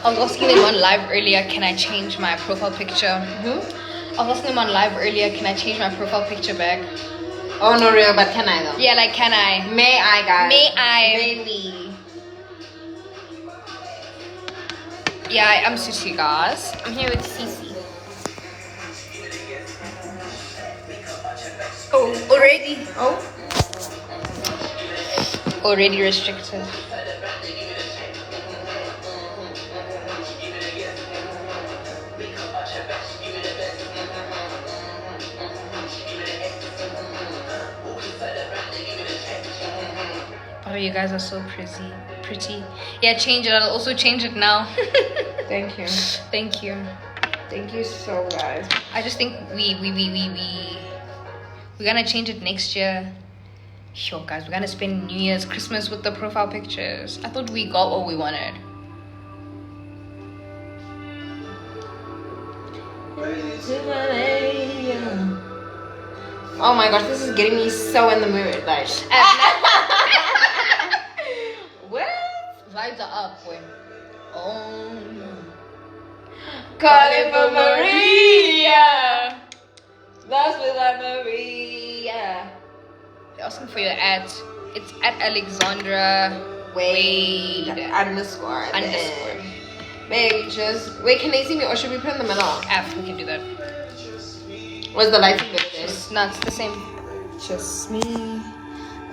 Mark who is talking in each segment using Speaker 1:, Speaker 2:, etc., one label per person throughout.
Speaker 1: I was asking them on live earlier, can I change my profile picture? I was asking them on live earlier, can I change my profile picture back?
Speaker 2: Oh, no, real, but can I though?
Speaker 1: Yeah, like, can I?
Speaker 2: May I, guys?
Speaker 1: May I?
Speaker 2: May we?
Speaker 1: Yeah, I'm Sushi, guys.
Speaker 2: I'm here with Cece.
Speaker 1: Oh, already?
Speaker 2: Oh?
Speaker 1: Already restricted. Oh, you guys are so pretty. Yeah, change it. I'll also change it now.
Speaker 2: Thank you.
Speaker 1: Thank you.
Speaker 2: Thank you so, guys.
Speaker 1: I just think we're gonna change it next year. Sure, guys, we're gonna spend New Year's, Christmas with the profile pictures. I thought we got what we wanted.
Speaker 2: Oh my gosh, this is getting me so in the mood. Like, what?
Speaker 1: Vibes are up, boy. Oh,
Speaker 2: Calling for Maria. Lost without Maria.
Speaker 1: they're asking for your at. It's at Alexandra Wade.
Speaker 2: Underscore.
Speaker 1: Underscore.
Speaker 2: Babe, just wait. Can they see me, or should we put in the middle?
Speaker 1: F, we can do that.
Speaker 2: Was the lighting good there?
Speaker 1: No, it's the same.
Speaker 2: Just me.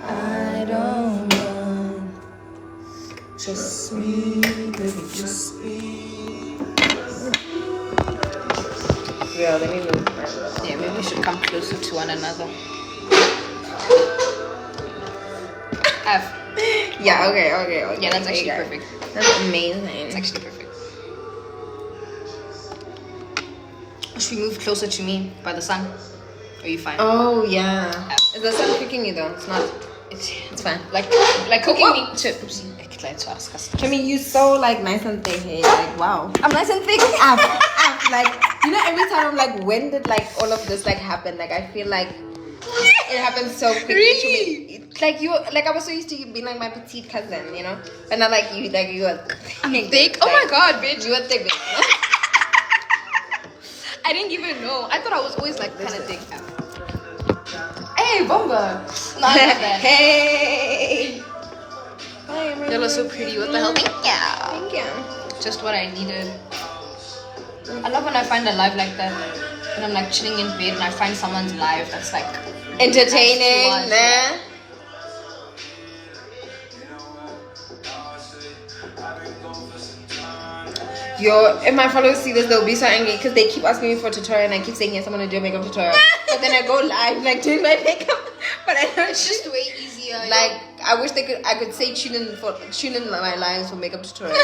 Speaker 2: I don't know. Just me, baby, just me. Yeah, let me move.
Speaker 1: Yeah, maybe we should come closer to one another. F.
Speaker 2: Yeah, okay.
Speaker 1: Yeah, that's actually
Speaker 2: Okay.
Speaker 1: perfect.
Speaker 2: That's amazing.
Speaker 1: It's actually perfect. Should we move closer to me by the sun? Are you fine?
Speaker 2: Oh, yeah. Is the sun cooking you though? It's not. It's fine.
Speaker 1: Like cooking me too.
Speaker 2: I mean, you so like nice and thick. Hey, like wow.
Speaker 1: I'm nice and thick.
Speaker 2: Like, you know, every time I'm like, when did like all of this like happen? Like, I feel like it happened so quickly.
Speaker 1: Really?
Speaker 2: Like you, like I was so used to you being like my petite cousin, you know, but not like you are
Speaker 1: I'm thick. Oh my god, bitch.
Speaker 2: You are thick, bitch.
Speaker 1: I didn't even know. I thought I was always like kind of thick.
Speaker 2: Hey, Bomba.
Speaker 1: No, I love that.
Speaker 2: Hey.
Speaker 1: Y'all are so pretty. What the hell? Thank you.
Speaker 2: Thank you.
Speaker 1: Just what I needed. I love when I find a live like that. When I'm like chilling in bed and I find someone's live that's like
Speaker 2: Entertaining,
Speaker 1: nice to watch,
Speaker 2: nah. Yo, if my followers see this, they'll be so angry because they keep asking me for a tutorial and I keep saying yes, I'm gonna do a makeup tutorial. But then I go live like doing my makeup, but I know
Speaker 1: It's just way easier.
Speaker 2: like I wish I could say tune in my lives for makeup tutorial.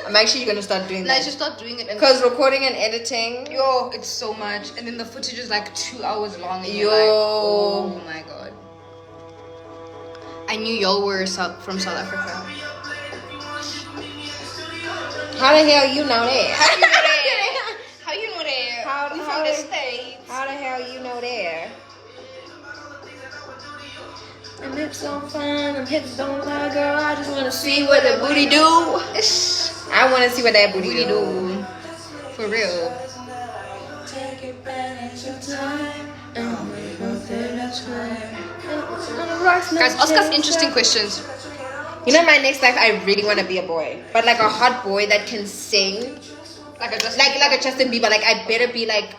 Speaker 2: I'm actually gonna start doing
Speaker 1: Let's
Speaker 2: that
Speaker 1: just start doing it.
Speaker 2: because recording and editing.
Speaker 1: Yo, it's so much, and then the footage is like 2 hours long. And
Speaker 2: Yo.
Speaker 1: you're like, oh my god. I knew y'all were from South Africa.
Speaker 2: How the hell you know that?
Speaker 1: How you know that? How you know that? We from the States.
Speaker 2: How the hell you know there? And lips don't fine, and hips don't lie, girl. I just wanna see what that booty do. I wanna see what that booty do.
Speaker 1: For real. Guys, ask us interesting questions.
Speaker 2: You know, my next life, I really want to be a boy, but like a hot boy that can sing,
Speaker 1: Like a just
Speaker 2: like a Justin Bieber. Like I better be like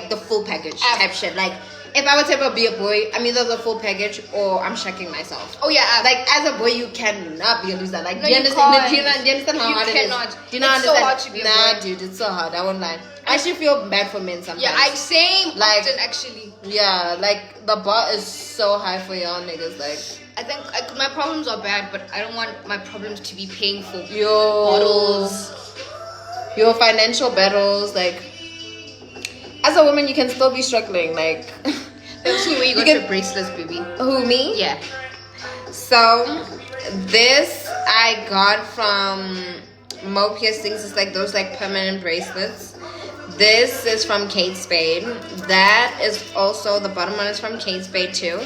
Speaker 2: the full package type shit. Like if I were to ever be a boy, I'm either the full package or I'm shacking myself.
Speaker 1: Oh yeah,
Speaker 2: Like as a boy, you cannot be a loser. Like
Speaker 1: No,
Speaker 2: do you
Speaker 1: you
Speaker 2: understand?
Speaker 1: can't.
Speaker 2: Do you understand how
Speaker 1: You
Speaker 2: hard
Speaker 1: cannot.
Speaker 2: it is? Do you not
Speaker 1: It's so
Speaker 2: understand?
Speaker 1: hard to be a
Speaker 2: Nah,
Speaker 1: boy.
Speaker 2: dude, it's so hard. I won't lie. I actually feel bad for men sometimes.
Speaker 1: yeah, I same
Speaker 2: Like-
Speaker 1: often actually.
Speaker 2: Yeah, like the bar is so high for y'all niggas. Like
Speaker 1: I think my problems are bad, but I don't want my problems to be paying for
Speaker 2: your
Speaker 1: bottles.
Speaker 2: your financial battles. Like as a woman, you can still be struggling. Like
Speaker 1: Tell me where you got
Speaker 2: can-
Speaker 1: your bracelets, baby.
Speaker 2: who me?
Speaker 1: Yeah.
Speaker 2: So this I got from Mo Piercings. It's like those like permanent bracelets. This is from Kate Spade. That is also, the bottom one is from Kate Spade too.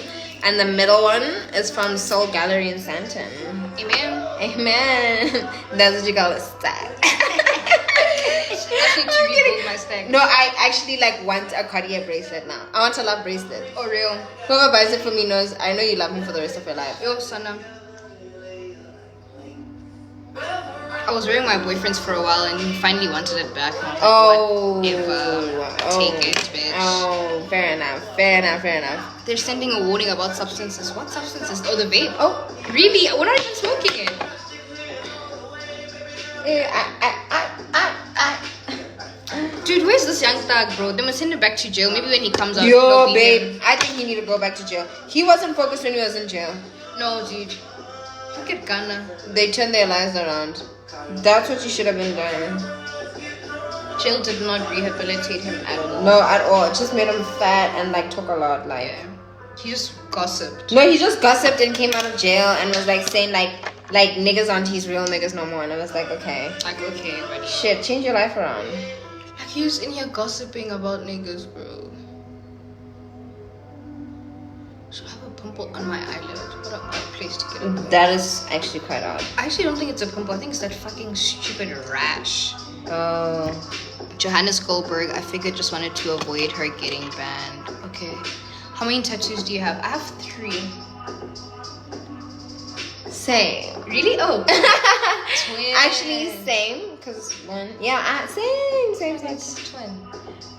Speaker 2: And the middle one is from Soul Gallery in Santon.
Speaker 1: Amen.
Speaker 2: Amen. That's what you call a stack.
Speaker 1: I need to rebuild my stack.
Speaker 2: No, I actually like want a Cartier bracelet now. I want a love bracelet.
Speaker 1: Oh, real?
Speaker 2: Whoever buys it for me knows I know you love me for the rest of your life.
Speaker 1: Yo, Sana. I was wearing my boyfriend's for a while and he finally wanted it back.
Speaker 2: Oh,
Speaker 1: Take it, bitch.
Speaker 2: Oh, fair enough. Fair enough. Fair enough.
Speaker 1: They're sending a warning about substances. What substances? Oh, the vape.
Speaker 2: Oh,
Speaker 1: Really? We're not even smoking it. Dude, where's this young thug, bro? They must send him back to jail. Maybe when he comes out.
Speaker 2: yo,
Speaker 1: he'll be
Speaker 2: babe.
Speaker 1: here.
Speaker 2: I think he need to go back to jail. He wasn't focused when he was in jail.
Speaker 1: No, dude. Look at Ghana.
Speaker 2: They turned their lives around. That's what you should have been doing.
Speaker 1: Jail did not rehabilitate him at all.
Speaker 2: No, at all. It just made him fat and like talk a lot. Like,
Speaker 1: Yeah. He just gossiped.
Speaker 2: no, he just gossiped and came out of jail and was like saying like niggas aren't his real niggas no more. And I was like, okay,
Speaker 1: Like, okay, buddy.
Speaker 2: shit, change your life around.
Speaker 1: Like, he was in here gossiping about niggas, bro. Should I have a pimple on my eyelid? What a odd place to get a pimple.
Speaker 2: That is actually quite odd.
Speaker 1: I actually don't think it's a pimple. I think it's that fucking stupid rash.
Speaker 2: Oh,
Speaker 1: Johannes Goldberg, I figured just wanted to avoid her getting banned. Okay. How many tattoos do you have? I have 3.
Speaker 2: same.
Speaker 1: Really? Oh. Twin.
Speaker 2: Actually, same. Cause one, yeah, same.
Speaker 1: That's twin.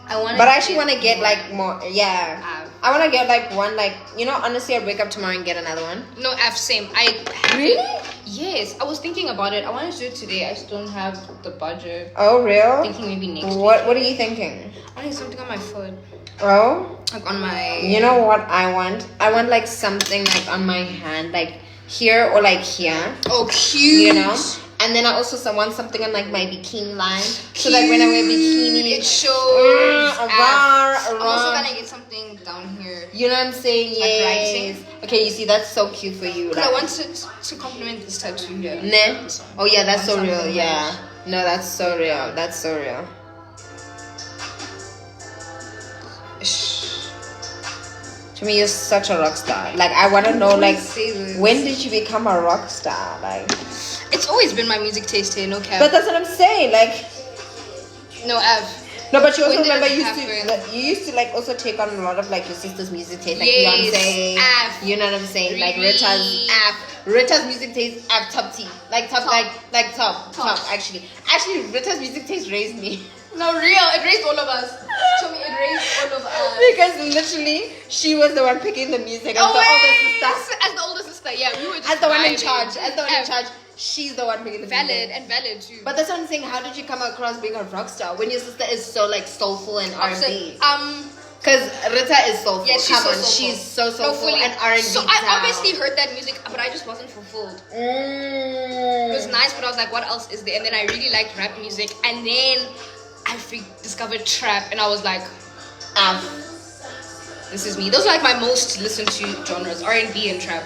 Speaker 1: I want.
Speaker 2: But I actually want to get like more. Yeah,
Speaker 1: Av.
Speaker 2: I want to get like one. Like, you know, honestly, I'd wake up tomorrow and get another one.
Speaker 1: No, F, same. I have
Speaker 2: Really?
Speaker 1: it. Yes, I was thinking about it. I want to do it today. I just don't have the budget.
Speaker 2: Oh, real?
Speaker 1: Thinking maybe next week.
Speaker 2: What are you thinking?
Speaker 1: I need something on my foot.
Speaker 2: Oh,
Speaker 1: Like on my.
Speaker 2: you know what I want? I want like something like on my hand, like here or like here.
Speaker 1: Oh, cute.
Speaker 2: You know. And then I also want something on like my bikini line, so like when I wear bikini,
Speaker 1: it shows.
Speaker 2: around.
Speaker 1: I'm also gonna get something down here.
Speaker 2: You know what I'm saying?
Speaker 1: Like
Speaker 2: Yes.
Speaker 1: writing.
Speaker 2: Okay, you see, that's so cute for you.
Speaker 1: But I wanted to compliment this tattoo here.
Speaker 2: Nah. Oh yeah, that's so
Speaker 1: Want
Speaker 2: real.
Speaker 1: something
Speaker 2: Yeah.
Speaker 1: else.
Speaker 2: No, that's so real. That's so real.
Speaker 1: Shh.
Speaker 2: To me, you're such a rock star. Like, I want to know, like,
Speaker 1: Say this.
Speaker 2: when did you become a rock star? Like,
Speaker 1: It's always been my music taste here, no cap.
Speaker 2: but that's what I'm saying. Like,
Speaker 1: No, Av.
Speaker 2: no, but you also
Speaker 1: When did
Speaker 2: remember
Speaker 1: it
Speaker 2: you
Speaker 1: happen?
Speaker 2: used to like also take on a lot of like your sister's music taste, like
Speaker 1: Yes,
Speaker 2: Beyonce.
Speaker 1: Af.
Speaker 2: You know what I'm saying? Like
Speaker 1: Really?
Speaker 2: Rita's music taste, top T, like top. like top.
Speaker 1: Top.
Speaker 2: Actually, Rita's music taste raised me.
Speaker 1: No, real. It raised all of us. To me, it raised all of us.
Speaker 2: Because literally, she was the one picking the music as
Speaker 1: Oh,
Speaker 2: the older
Speaker 1: wait.
Speaker 2: sister.
Speaker 1: As the older sister, yeah. We were just
Speaker 2: As the one in
Speaker 1: vibing.
Speaker 2: charge. As the one in
Speaker 1: Yeah.
Speaker 2: charge. She's the one picking the
Speaker 1: Valid
Speaker 2: music.
Speaker 1: and valid too.
Speaker 2: But that's what I'm saying. How did you come across being a rock star when your sister is so like soulful and R&B? Because Rita is soulful.
Speaker 1: Yeah, she's
Speaker 2: Come
Speaker 1: so
Speaker 2: on,
Speaker 1: soulful.
Speaker 2: she's so
Speaker 1: No,
Speaker 2: soulful
Speaker 1: fully.
Speaker 2: and R&B.
Speaker 1: So I obviously heard that music, but I just wasn't fulfilled. It was nice, but I was like, what else is there? And then I really liked rap music, and then I discovered trap, and I was like, this is me. Those are like my most listened to genres: R&B and trap.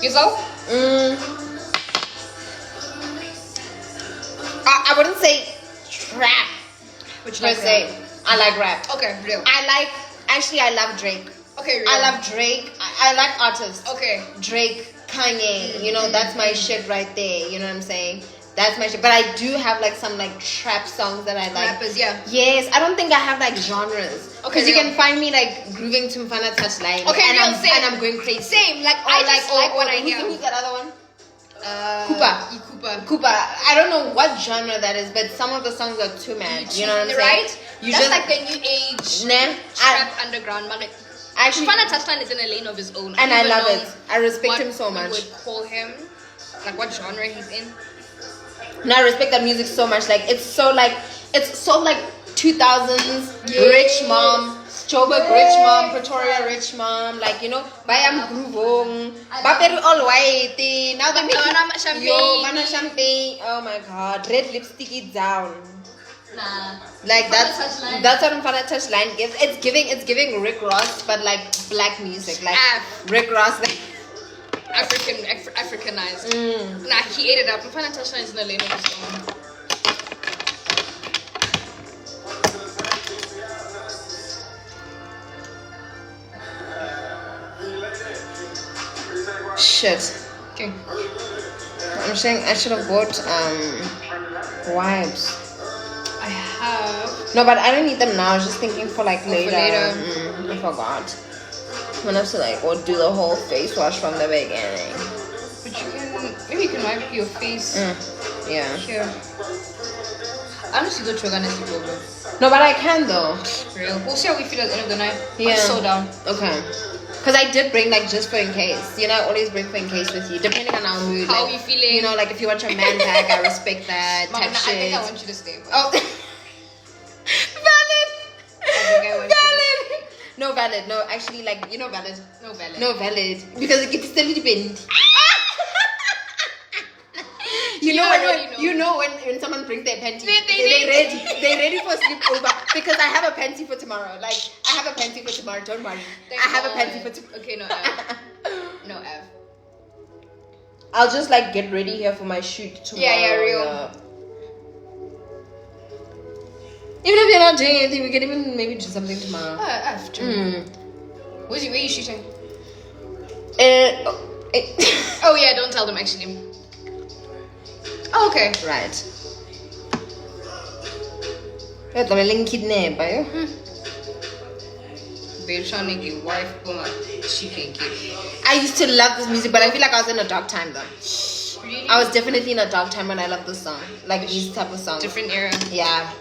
Speaker 1: Yourself?
Speaker 2: I wouldn't say trap.
Speaker 1: Which
Speaker 2: Per se. I like rap.
Speaker 1: Okay, real.
Speaker 2: I love Drake.
Speaker 1: Okay, real.
Speaker 2: I love Drake. I like artists.
Speaker 1: Okay.
Speaker 2: Drake, Kanye, you know, that's my shit right there. You know what I'm saying? That's my shit. But I do have like some like trap songs that I like.
Speaker 1: Rappers, yeah.
Speaker 2: Yes, I don't think I have like genres.
Speaker 1: Okay,
Speaker 2: Because you
Speaker 1: real.
Speaker 2: can find me like grooving to Mfana Touchline.
Speaker 1: Okay,
Speaker 2: and
Speaker 1: real, same.
Speaker 2: I'm going crazy.
Speaker 1: Same. Like I just like what I hear.
Speaker 2: Who's that other one?
Speaker 1: Cooper.
Speaker 2: Cooper. I don't know what genre that is, but some of the songs are too mad. You know what I'm saying?
Speaker 1: Right?
Speaker 2: You
Speaker 1: That's
Speaker 2: just
Speaker 1: like the new age
Speaker 2: nah.
Speaker 1: trap underground. Man, like,
Speaker 2: Actually,
Speaker 1: Mfana Touchline is in a lane of his own.
Speaker 2: and
Speaker 1: don't
Speaker 2: I
Speaker 1: even
Speaker 2: love
Speaker 1: know
Speaker 2: it. I respect
Speaker 1: what
Speaker 2: him so
Speaker 1: we
Speaker 2: much.
Speaker 1: would call him, like what genre he's in.
Speaker 2: And I respect that music so much. Like it's so like 2000s rich mom, Joburg rich mom, Pretoria rich mom. Like, you know, Bayam Groovong, Baperi all white. Now they make
Speaker 1: Bana champagne.
Speaker 2: yo bana champagne. Oh my god, red lipstick it down.
Speaker 1: Nah.
Speaker 2: Like
Speaker 1: Mfana Touchline.
Speaker 2: that's what Mfana Touchline gives. It's giving Rick Ross, but like black music, like Rick Ross. Like,
Speaker 1: Africanized. Nah, he ate it up. Mfana Touchline is in a lane of his own.
Speaker 2: shit.
Speaker 1: Okay.
Speaker 2: I'm saying I should have bought wipes.
Speaker 1: I have.
Speaker 2: No, but I don't need them now. I was just thinking for like later.
Speaker 1: later.
Speaker 2: I forgot. I'm gonna have to like do the whole face wash from the beginning.
Speaker 1: But you can, maybe you can wipe your face.
Speaker 2: Yeah.
Speaker 1: Here. Honestly, thought you were gonna sleep over.
Speaker 2: No, but I can though.
Speaker 1: Real. We'll see how we feel at the end of the night.
Speaker 2: Yeah.
Speaker 1: I'm so down.
Speaker 2: Okay. Because I did bring like just for in case. You know, I always bring for in case with you, depending on our mood.
Speaker 1: How
Speaker 2: like,
Speaker 1: you feeling?
Speaker 2: You know, like if you want your man back, I respect that
Speaker 1: Mama,
Speaker 2: type
Speaker 1: I
Speaker 2: shit.
Speaker 1: think I want you to stay.
Speaker 2: Oh. Valid. Valid. No valid. No, actually, like you know, valid.
Speaker 1: No valid.
Speaker 2: No valid. Because it gets still depend. You know when someone brings their panty, they're ready for sleepover because I have a panty for tomorrow. Like I have a panty for tomorrow. Don't worry. I have a panty for tomorrow.
Speaker 1: Okay, no F. No F.
Speaker 2: I'll just like get ready here for my shoot tomorrow.
Speaker 1: Yeah, real.
Speaker 2: Yeah. Even if you're not doing anything, we can even maybe do something tomorrow.
Speaker 1: F. Where are you shooting? Oh yeah, don't tell them actually. Oh, okay.
Speaker 2: Right. You're the kidnap, are you?
Speaker 1: Babe, trying to get wife, but she can't get.
Speaker 2: I used to love this music, but I feel like I was in a dark time though.
Speaker 1: Really?
Speaker 2: I was definitely in a dark time when I loved this song. Like these type of songs.
Speaker 1: Different era.
Speaker 2: Yeah.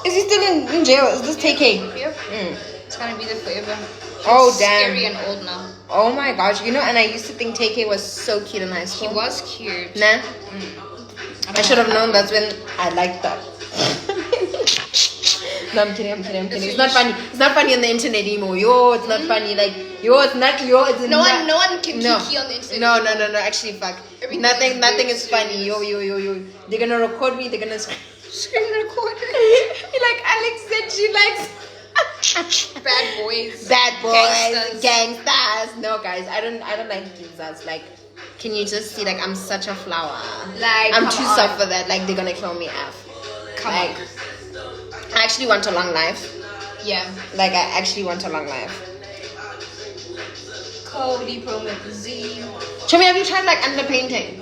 Speaker 2: Is he still in jail? Is this TK?
Speaker 1: Yep. It's gonna be there forever.
Speaker 2: Oh,
Speaker 1: It's
Speaker 2: damn.
Speaker 1: Scary and old now.
Speaker 2: Oh my gosh. You know, and I used to think TK was so cute in high
Speaker 1: He
Speaker 2: school.
Speaker 1: was cute.
Speaker 2: Nah. I should have known that's when I liked that. No, I'm kidding. It's not funny. It's not funny on the internet anymore. Yo, it's not funny. Like, it's not.
Speaker 1: No one can kiki on the internet.
Speaker 2: No. Actually, fuck. Nothing is funny. Yo. They're gonna record me. They're gonna screen record. You're like Alex said she likes
Speaker 1: bad boys,
Speaker 2: gangsters. No, guys, I don't like gangsters. Like, can you just see? Like, I'm such a flower.
Speaker 1: Like,
Speaker 2: I'm too soft for that. Like, they're gonna kill me off.
Speaker 1: Come on.
Speaker 2: I actually want a long life.
Speaker 1: Yeah.
Speaker 2: Like, I actually want a long life.
Speaker 1: Cody Promethazine.
Speaker 2: Chumi, have you tried like underpainting?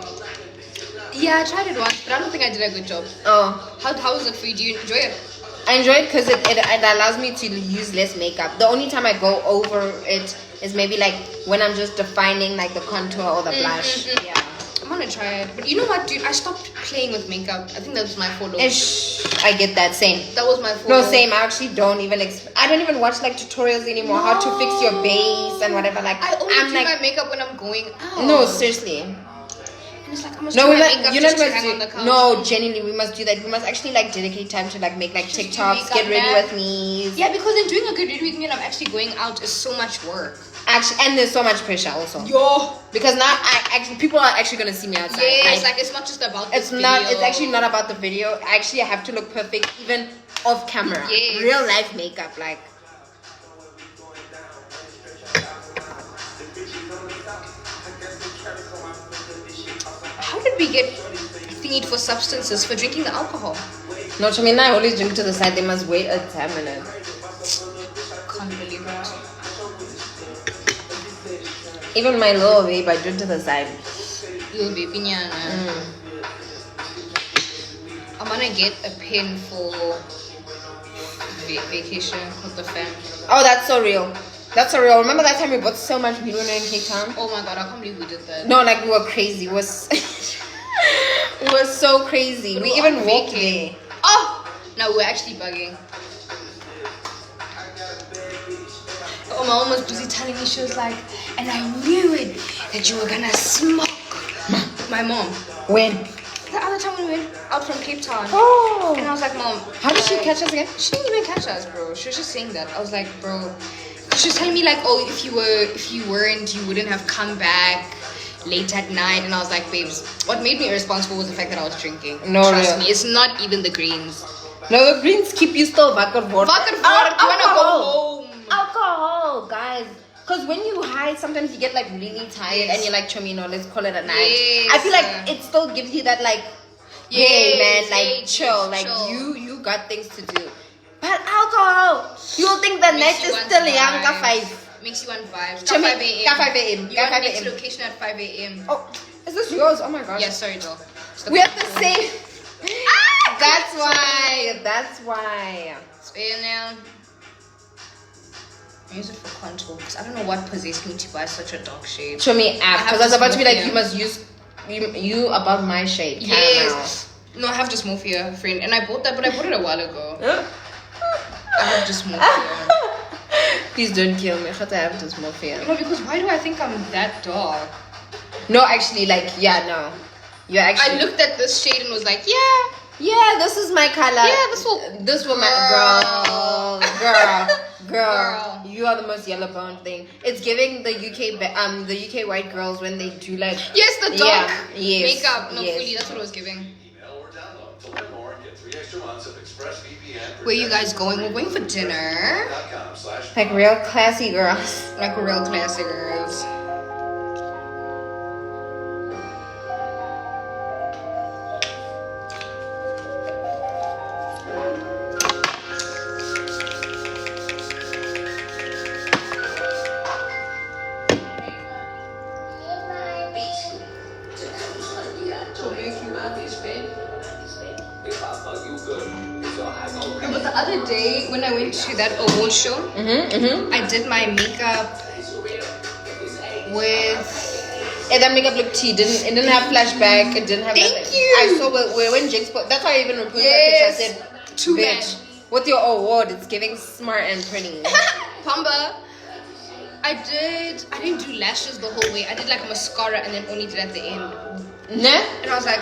Speaker 1: Yeah, I tried it once, but I don't think I did a good job.
Speaker 2: Oh.
Speaker 1: How was it for you? Do you enjoy it?
Speaker 2: I enjoy it because it allows me to use less makeup. The only time I go over it is maybe like when I'm just defining like the contour or the blush. Yeah.
Speaker 1: I'm gonna try it. But you know what, dude? I stopped playing with makeup. I think that was my fault.
Speaker 2: I get that. Same.
Speaker 1: That was my fault.
Speaker 2: No, same. I actually don't even I don't even watch like tutorials anymore. How to fix your base and whatever. Like
Speaker 1: I only
Speaker 2: I'm
Speaker 1: do my makeup when I'm going out.
Speaker 2: No, seriously.
Speaker 1: And it's like I must
Speaker 2: No,
Speaker 1: do
Speaker 2: we
Speaker 1: my
Speaker 2: must.
Speaker 1: makeup
Speaker 2: You know
Speaker 1: just to
Speaker 2: what
Speaker 1: hang
Speaker 2: we
Speaker 1: on the
Speaker 2: must do?
Speaker 1: couch.
Speaker 2: No, genuinely, we must do that. We must actually like dedicate time to like make like
Speaker 1: Just do
Speaker 2: TikToks,
Speaker 1: makeup,
Speaker 2: get ready
Speaker 1: man.
Speaker 2: with me.
Speaker 1: Yeah, because then doing a good read with me and I'm actually going out is so much work.
Speaker 2: Actually, and there's so much pressure also.
Speaker 1: Yo.
Speaker 2: Because now people are actually gonna see me outside.
Speaker 1: Yes, like it's not just about
Speaker 2: it's
Speaker 1: the
Speaker 2: not.
Speaker 1: video.
Speaker 2: It's actually not about the video. Actually, I have to look perfect even off camera.
Speaker 1: Yes.
Speaker 2: Real life makeup, like.
Speaker 1: How did we get thingied for substances for drinking the alcohol?
Speaker 2: No, I mean, I always drink to the side. They must wait a 10 minutes.
Speaker 1: Can't believe it.
Speaker 2: Even my little vape, I drink to the side.
Speaker 1: Little baby, I'm gonna get a pin for vacation with the fam.
Speaker 2: Oh, that's so real. That's so real. Remember that time we bought so much weed when we were in Cape Town?
Speaker 1: Oh my god, I can't believe we did that.
Speaker 2: No, like we were crazy. It was it was so crazy. We even walked there.
Speaker 1: Oh! No, we're actually bugging. Oh, my mom was busy telling me, she was like, and I knew it, that you were gonna smoke. My mom.
Speaker 2: When?
Speaker 1: The other time when we went out from Cape Town.
Speaker 2: Oh.
Speaker 1: And I was like, Mom.
Speaker 2: How did she catch us again?
Speaker 1: She didn't even catch us, bro. She was just saying that. I was like, bro. She was telling me like, oh, if you weren't, you wouldn't have come back late at night. And I was like, babes, what made me irresponsible was the fact that I was drinking.
Speaker 2: No,
Speaker 1: trust me, it's not even the greens.
Speaker 2: No, the greens keep you still back and forth.
Speaker 1: Back and forth. You wanna go home?
Speaker 2: Alcohol, guys. Because when you hide, sometimes you get like really tired and you're like, Chomino, let's call it a night.
Speaker 1: Yes.
Speaker 2: I feel like it still gives you that like, hey man, like chill. Like
Speaker 1: chill.
Speaker 2: you got things to do. But alcohol, you'll think the night is still young. Ka 5.
Speaker 1: Makes you want vibes.
Speaker 2: Chumi,
Speaker 1: 5 a.m.
Speaker 2: ka 5 a.m.
Speaker 1: You
Speaker 2: Ka
Speaker 1: want
Speaker 2: 5
Speaker 1: next
Speaker 2: a.m.
Speaker 1: location at 5 a.m.
Speaker 2: Oh, is this yours? Oh my gosh.
Speaker 1: Yeah, sorry, Joel.
Speaker 2: We have the same. That's why. That's why.
Speaker 1: So now, I use it for contour because I don't know what possessed me to buy such a dark shade.
Speaker 2: Show me app because I was about to be like,
Speaker 1: dysmorphia.
Speaker 2: you must use you about my shade.
Speaker 1: Yes. No, I have dysmorphia, friend, and I bought that, but I bought it a while ago. I have dysmorphia.
Speaker 2: Please don't kill me. I have dysmorphia.
Speaker 1: No, because why do I think I'm that dark?
Speaker 2: No, actually, like, yeah, no. You're actually.
Speaker 1: I looked at this shade and was like,
Speaker 2: Yeah, this is my color.
Speaker 1: Yeah,
Speaker 2: This will my girl. You are the most yellow bone thing. It's giving the UK white girls when they do like.
Speaker 1: yes, the dark
Speaker 2: yes,
Speaker 1: makeup. No,
Speaker 2: yes.
Speaker 1: fully, that's what it was giving. Where you guys going? We're going for dinner.
Speaker 2: Like real classy girls.
Speaker 1: Like real classy girls. But the other day when I went to that award show, I did my makeup with.
Speaker 2: And that makeup looked tea. It didn't have flashback. It didn't have.
Speaker 1: Thank
Speaker 2: nothing.
Speaker 1: you.
Speaker 2: I saw when Jinx put. That's why I even reposted that picture. I said,
Speaker 1: Too
Speaker 2: "Bitch, with your award, it's giving smart and pretty."
Speaker 1: Pamba. I didn't do lashes the whole way. I did like mascara and then only did at the end.
Speaker 2: Nah?
Speaker 1: And I was like,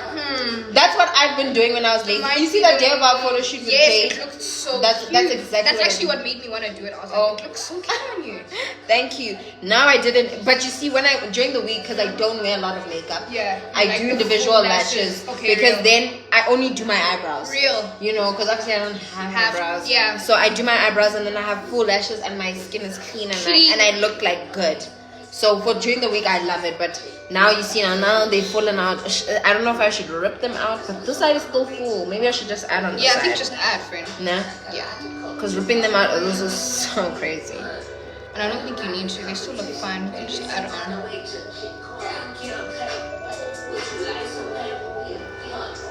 Speaker 2: That's what I've been doing when I was lazy. You see that day of our photo shoot with Jade?
Speaker 1: Yes, it looked so
Speaker 2: That's
Speaker 1: cute.
Speaker 2: exactly
Speaker 1: That's
Speaker 2: what
Speaker 1: actually
Speaker 2: I
Speaker 1: what made me want to do it. I was like, it looks so cute on you.
Speaker 2: Thank you. Now I didn't, but you see, when during the week, because I don't wear a lot of makeup,
Speaker 1: Yeah.
Speaker 2: I
Speaker 1: like
Speaker 2: do
Speaker 1: the
Speaker 2: individual
Speaker 1: full
Speaker 2: lashes.
Speaker 1: Okay,
Speaker 2: because
Speaker 1: real.
Speaker 2: then I only do my eyebrows.
Speaker 1: Real.
Speaker 2: You know, because obviously I don't have eyebrows.
Speaker 1: Yeah.
Speaker 2: So I do my eyebrows and then I have full lashes and my skin is clean and I look like good. So for during the week I love it, but now you see now they've fallen out. I don't know if I should rip them out, but this side is still full. Maybe I should just add on this side.
Speaker 1: I think just add, friend.
Speaker 2: Nah.
Speaker 1: Yeah.
Speaker 2: Because ripping them out, this is so crazy.
Speaker 1: And I don't think you need to. They still look fine. You can just add on.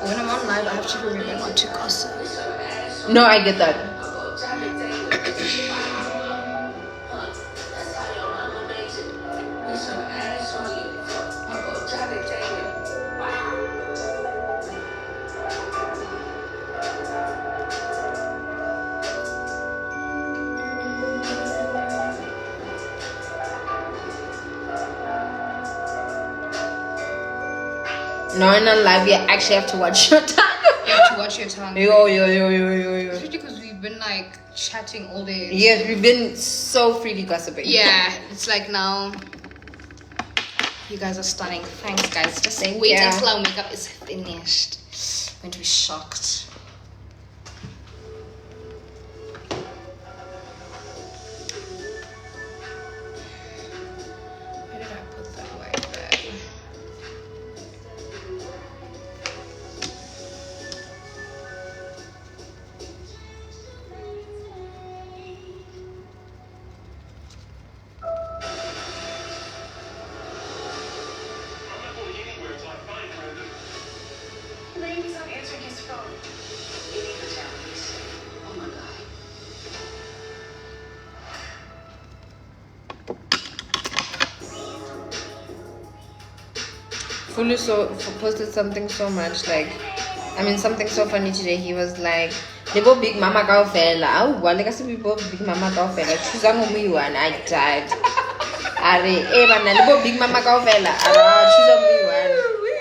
Speaker 1: When I'm on live, I have to remember not to cuss.
Speaker 2: No, I get that. No, in live, you actually have to watch your tongue.
Speaker 1: You have to watch your tongue.
Speaker 2: Yo.
Speaker 1: Especially because we've been like chatting all day.
Speaker 2: Yes, we've been so freely gossiping.
Speaker 1: Yeah, it's like now. You guys are stunning. Thanks, guys. Just
Speaker 2: Thank
Speaker 1: wait
Speaker 2: you.
Speaker 1: until our makeup is finished. I'm going to be shocked. Where did I put that white bag?
Speaker 3: Ladies, I'm answering his phone. You need to tell me. Oh my God.
Speaker 2: Fulu posted something so much something so funny today. He was like, "Libo big mama ka fella." Oh, well, like I said, people big mama ka fella. Choose and I died. Are bana libo big mama ka fella.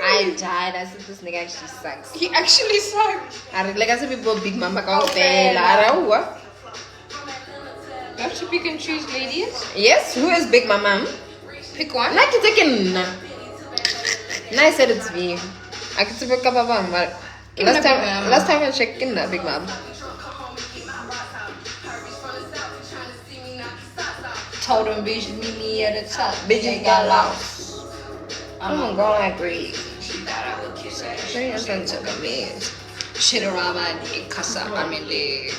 Speaker 2: I died. I said this nigga actually sucks.
Speaker 1: He actually sucked.
Speaker 2: Are like I said, people big mama ka fella. What?
Speaker 1: You have to pick and choose, ladies.
Speaker 2: Yes, who is big mama?
Speaker 1: Pick one.
Speaker 2: Like it's again. I said it's me. I could pick up a mom, but last time I checked in that big mom.
Speaker 1: Told him, bitch, meet me at the top.
Speaker 2: Bitch, you got lost. I'm gonna agree.
Speaker 1: She thought I would kiss her.
Speaker 2: She just took a miss.
Speaker 1: Shit around my dick, cause I'm in leg.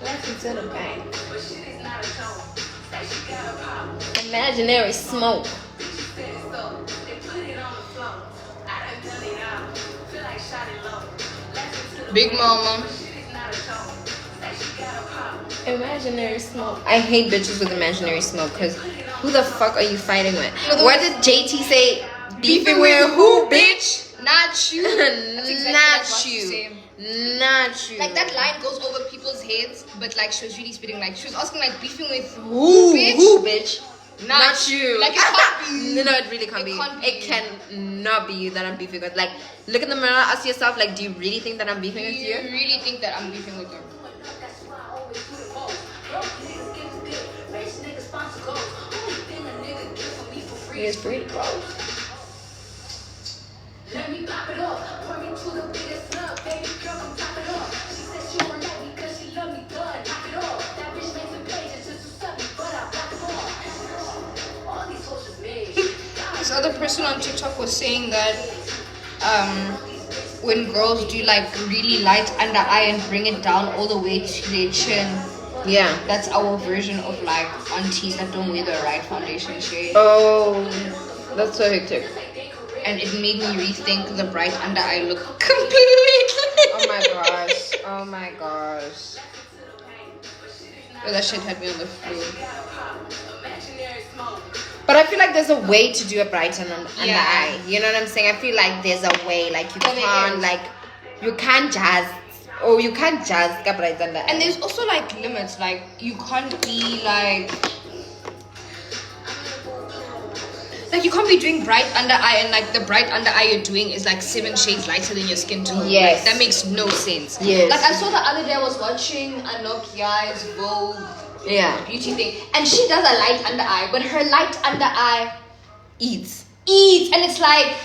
Speaker 2: Let's into the bank. Imaginary smoke.
Speaker 1: Big mama.
Speaker 2: Imaginary smoke. I hate bitches with imaginary smoke because who the fuck are you fighting with?
Speaker 1: No,
Speaker 2: What did JT say?
Speaker 1: Beefing with who, bitch? Not you. That's exactly
Speaker 2: Not
Speaker 1: like what you
Speaker 2: you.
Speaker 1: say.
Speaker 2: Not you.
Speaker 1: Like that line goes over people's heads, but like she was really spitting. Like she was asking like beefing with who, bitch?
Speaker 2: Who, bitch?
Speaker 1: Not you. Like it can't be.
Speaker 2: No, it really can't be. It cannot be you that I'm beefing with. Like, look in the mirror, ask yourself, like, do you really think that I'm beefing with
Speaker 1: Do
Speaker 2: you?
Speaker 1: you really think that I'm beefing with her?
Speaker 2: He is pretty gross.
Speaker 3: Let me pop it up, pour me to the biggest nut, baby girl, come top it up. She said she won't let me cause she love me good, knock it off. That bitch made some pages just to suck me, but I block them off. All these hoes just made.
Speaker 1: This other person on TikTok was saying that when girls do like really light under eye and bring it down all the way to their chin,
Speaker 2: Yeah.
Speaker 1: that's our version of like aunties that don't wear the right foundation shade.
Speaker 2: Oh, that's so hectic.
Speaker 1: And it made me rethink the bright under eye look completely.
Speaker 2: Oh my gosh. Oh my gosh.
Speaker 1: Oh, that shit had me on the floor.
Speaker 2: But I feel like there's a way to do a brighten on the
Speaker 1: Yeah.
Speaker 2: eye. You know what I'm saying? I feel like there's a way. Like you
Speaker 1: Oh, there
Speaker 2: can't
Speaker 1: is.
Speaker 2: like you can't just you can't just get brighten the eye.
Speaker 1: And there's also like limits. Like you can't be like you can't be doing bright under eye and like the bright under eye you're doing is like 7 shades lighter than your skin tone.
Speaker 2: Yes.
Speaker 1: Like, that makes no sense.
Speaker 2: Yes.
Speaker 1: Like I saw the other day I was watching Anokia's Vogue
Speaker 2: Yeah.
Speaker 1: beauty thing and she does a light under eye, but her light under eye
Speaker 2: Eats.
Speaker 1: and it's like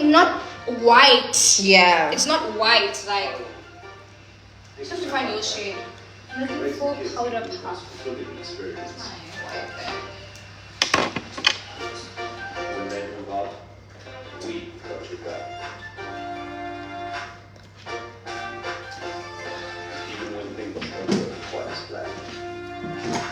Speaker 1: not white.
Speaker 2: Yeah.
Speaker 1: It's not white, like just have to find your shade. I'm looking for powder puff.
Speaker 4: When they move up, we got your back. Even when things don't go quite as planned.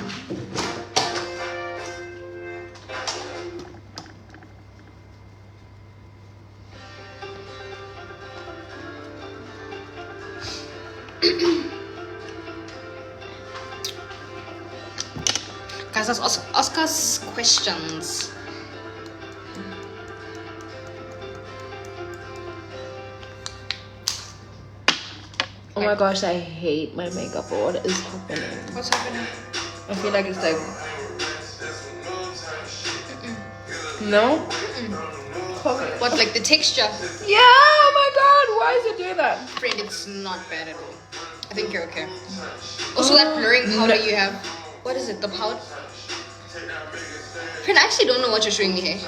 Speaker 1: Guys, let's ask us questions.
Speaker 2: Oh my gosh, I hate my makeup. What is happening?
Speaker 1: What's happening?
Speaker 2: I feel like it's like no.
Speaker 1: What, like the texture?
Speaker 2: Yeah. Oh my god. Why is it doing that?
Speaker 1: Friend, it's not bad at all. I think you're okay. Also, that blurring powder you have. What is it? The powder? Friend, I actually don't know what you're showing me here.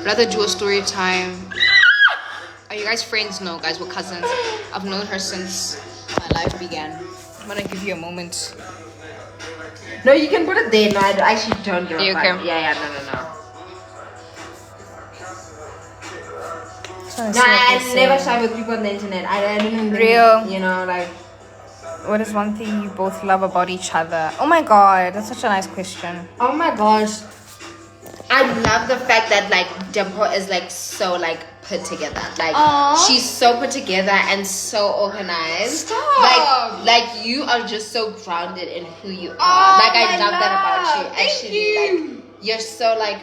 Speaker 1: Rather do a story time. Are you guys friends? No, guys, we're cousins. I've known her since my life began. I'm gonna give you a moment.
Speaker 2: No, you can put it there. No, I actually don't give a
Speaker 1: You
Speaker 2: fuck.
Speaker 1: okay?
Speaker 2: Yeah, no. No, I never shy with people on the internet. I don't even think,
Speaker 1: Real.
Speaker 2: you know, like.
Speaker 1: What is one thing you both love about each other? Oh my god, that's such a nice question.
Speaker 2: Oh my gosh. I love the fact that like Dimple is like so like put together. Like
Speaker 1: Aww.
Speaker 2: she's so put together and so organized.
Speaker 1: Stop.
Speaker 2: Like you are just so grounded in who you are.
Speaker 1: Oh,
Speaker 2: like I
Speaker 1: my
Speaker 2: love that about you.
Speaker 1: love. Thank
Speaker 2: Actually,
Speaker 1: you.
Speaker 2: like you're so like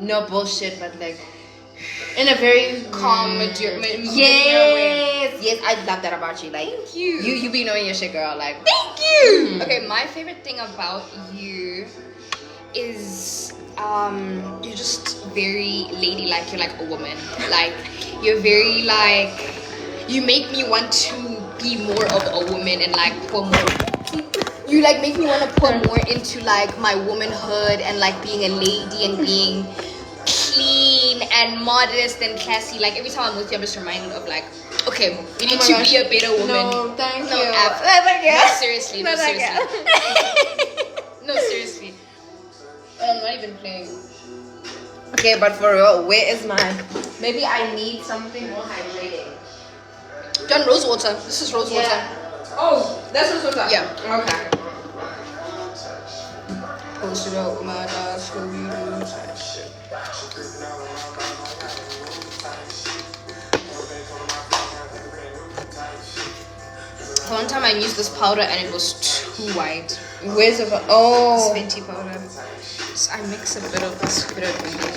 Speaker 2: no bullshit, but like in a very
Speaker 1: Calm, mature way.
Speaker 2: Yes, I love that about you. Like
Speaker 1: Thank you.
Speaker 2: you be knowing your shit, girl. Like
Speaker 1: Thank you. Okay, my favorite thing about you is you're just very ladylike. You're like a woman. Like you're very like you make me want to be more of a woman and like pour more. You like make me want to pour more into like my womanhood and like being a lady and being clean and modest and classy. Like every time I'm with you, I'm just reminded of like, okay, you need
Speaker 2: my
Speaker 1: to
Speaker 2: gosh.
Speaker 1: be a better woman.
Speaker 2: No, thank you.
Speaker 1: Thank you. No, seriously. No,
Speaker 2: No, thank
Speaker 1: seriously. No, seriously. I'm not even playing.
Speaker 2: okay, but for real, where is mine? Maybe I need something more hydrating.
Speaker 1: Done rose water. This is rose water.
Speaker 2: Oh, that's what it's
Speaker 1: Yeah.
Speaker 2: Okay.
Speaker 1: Post it up, my dog, Scooby-Doo type shit. One time I used this powder and it was too white.
Speaker 2: Where's the
Speaker 1: This
Speaker 2: oh?
Speaker 1: Fenty powder. So I mix a bit of this bit of Fenty.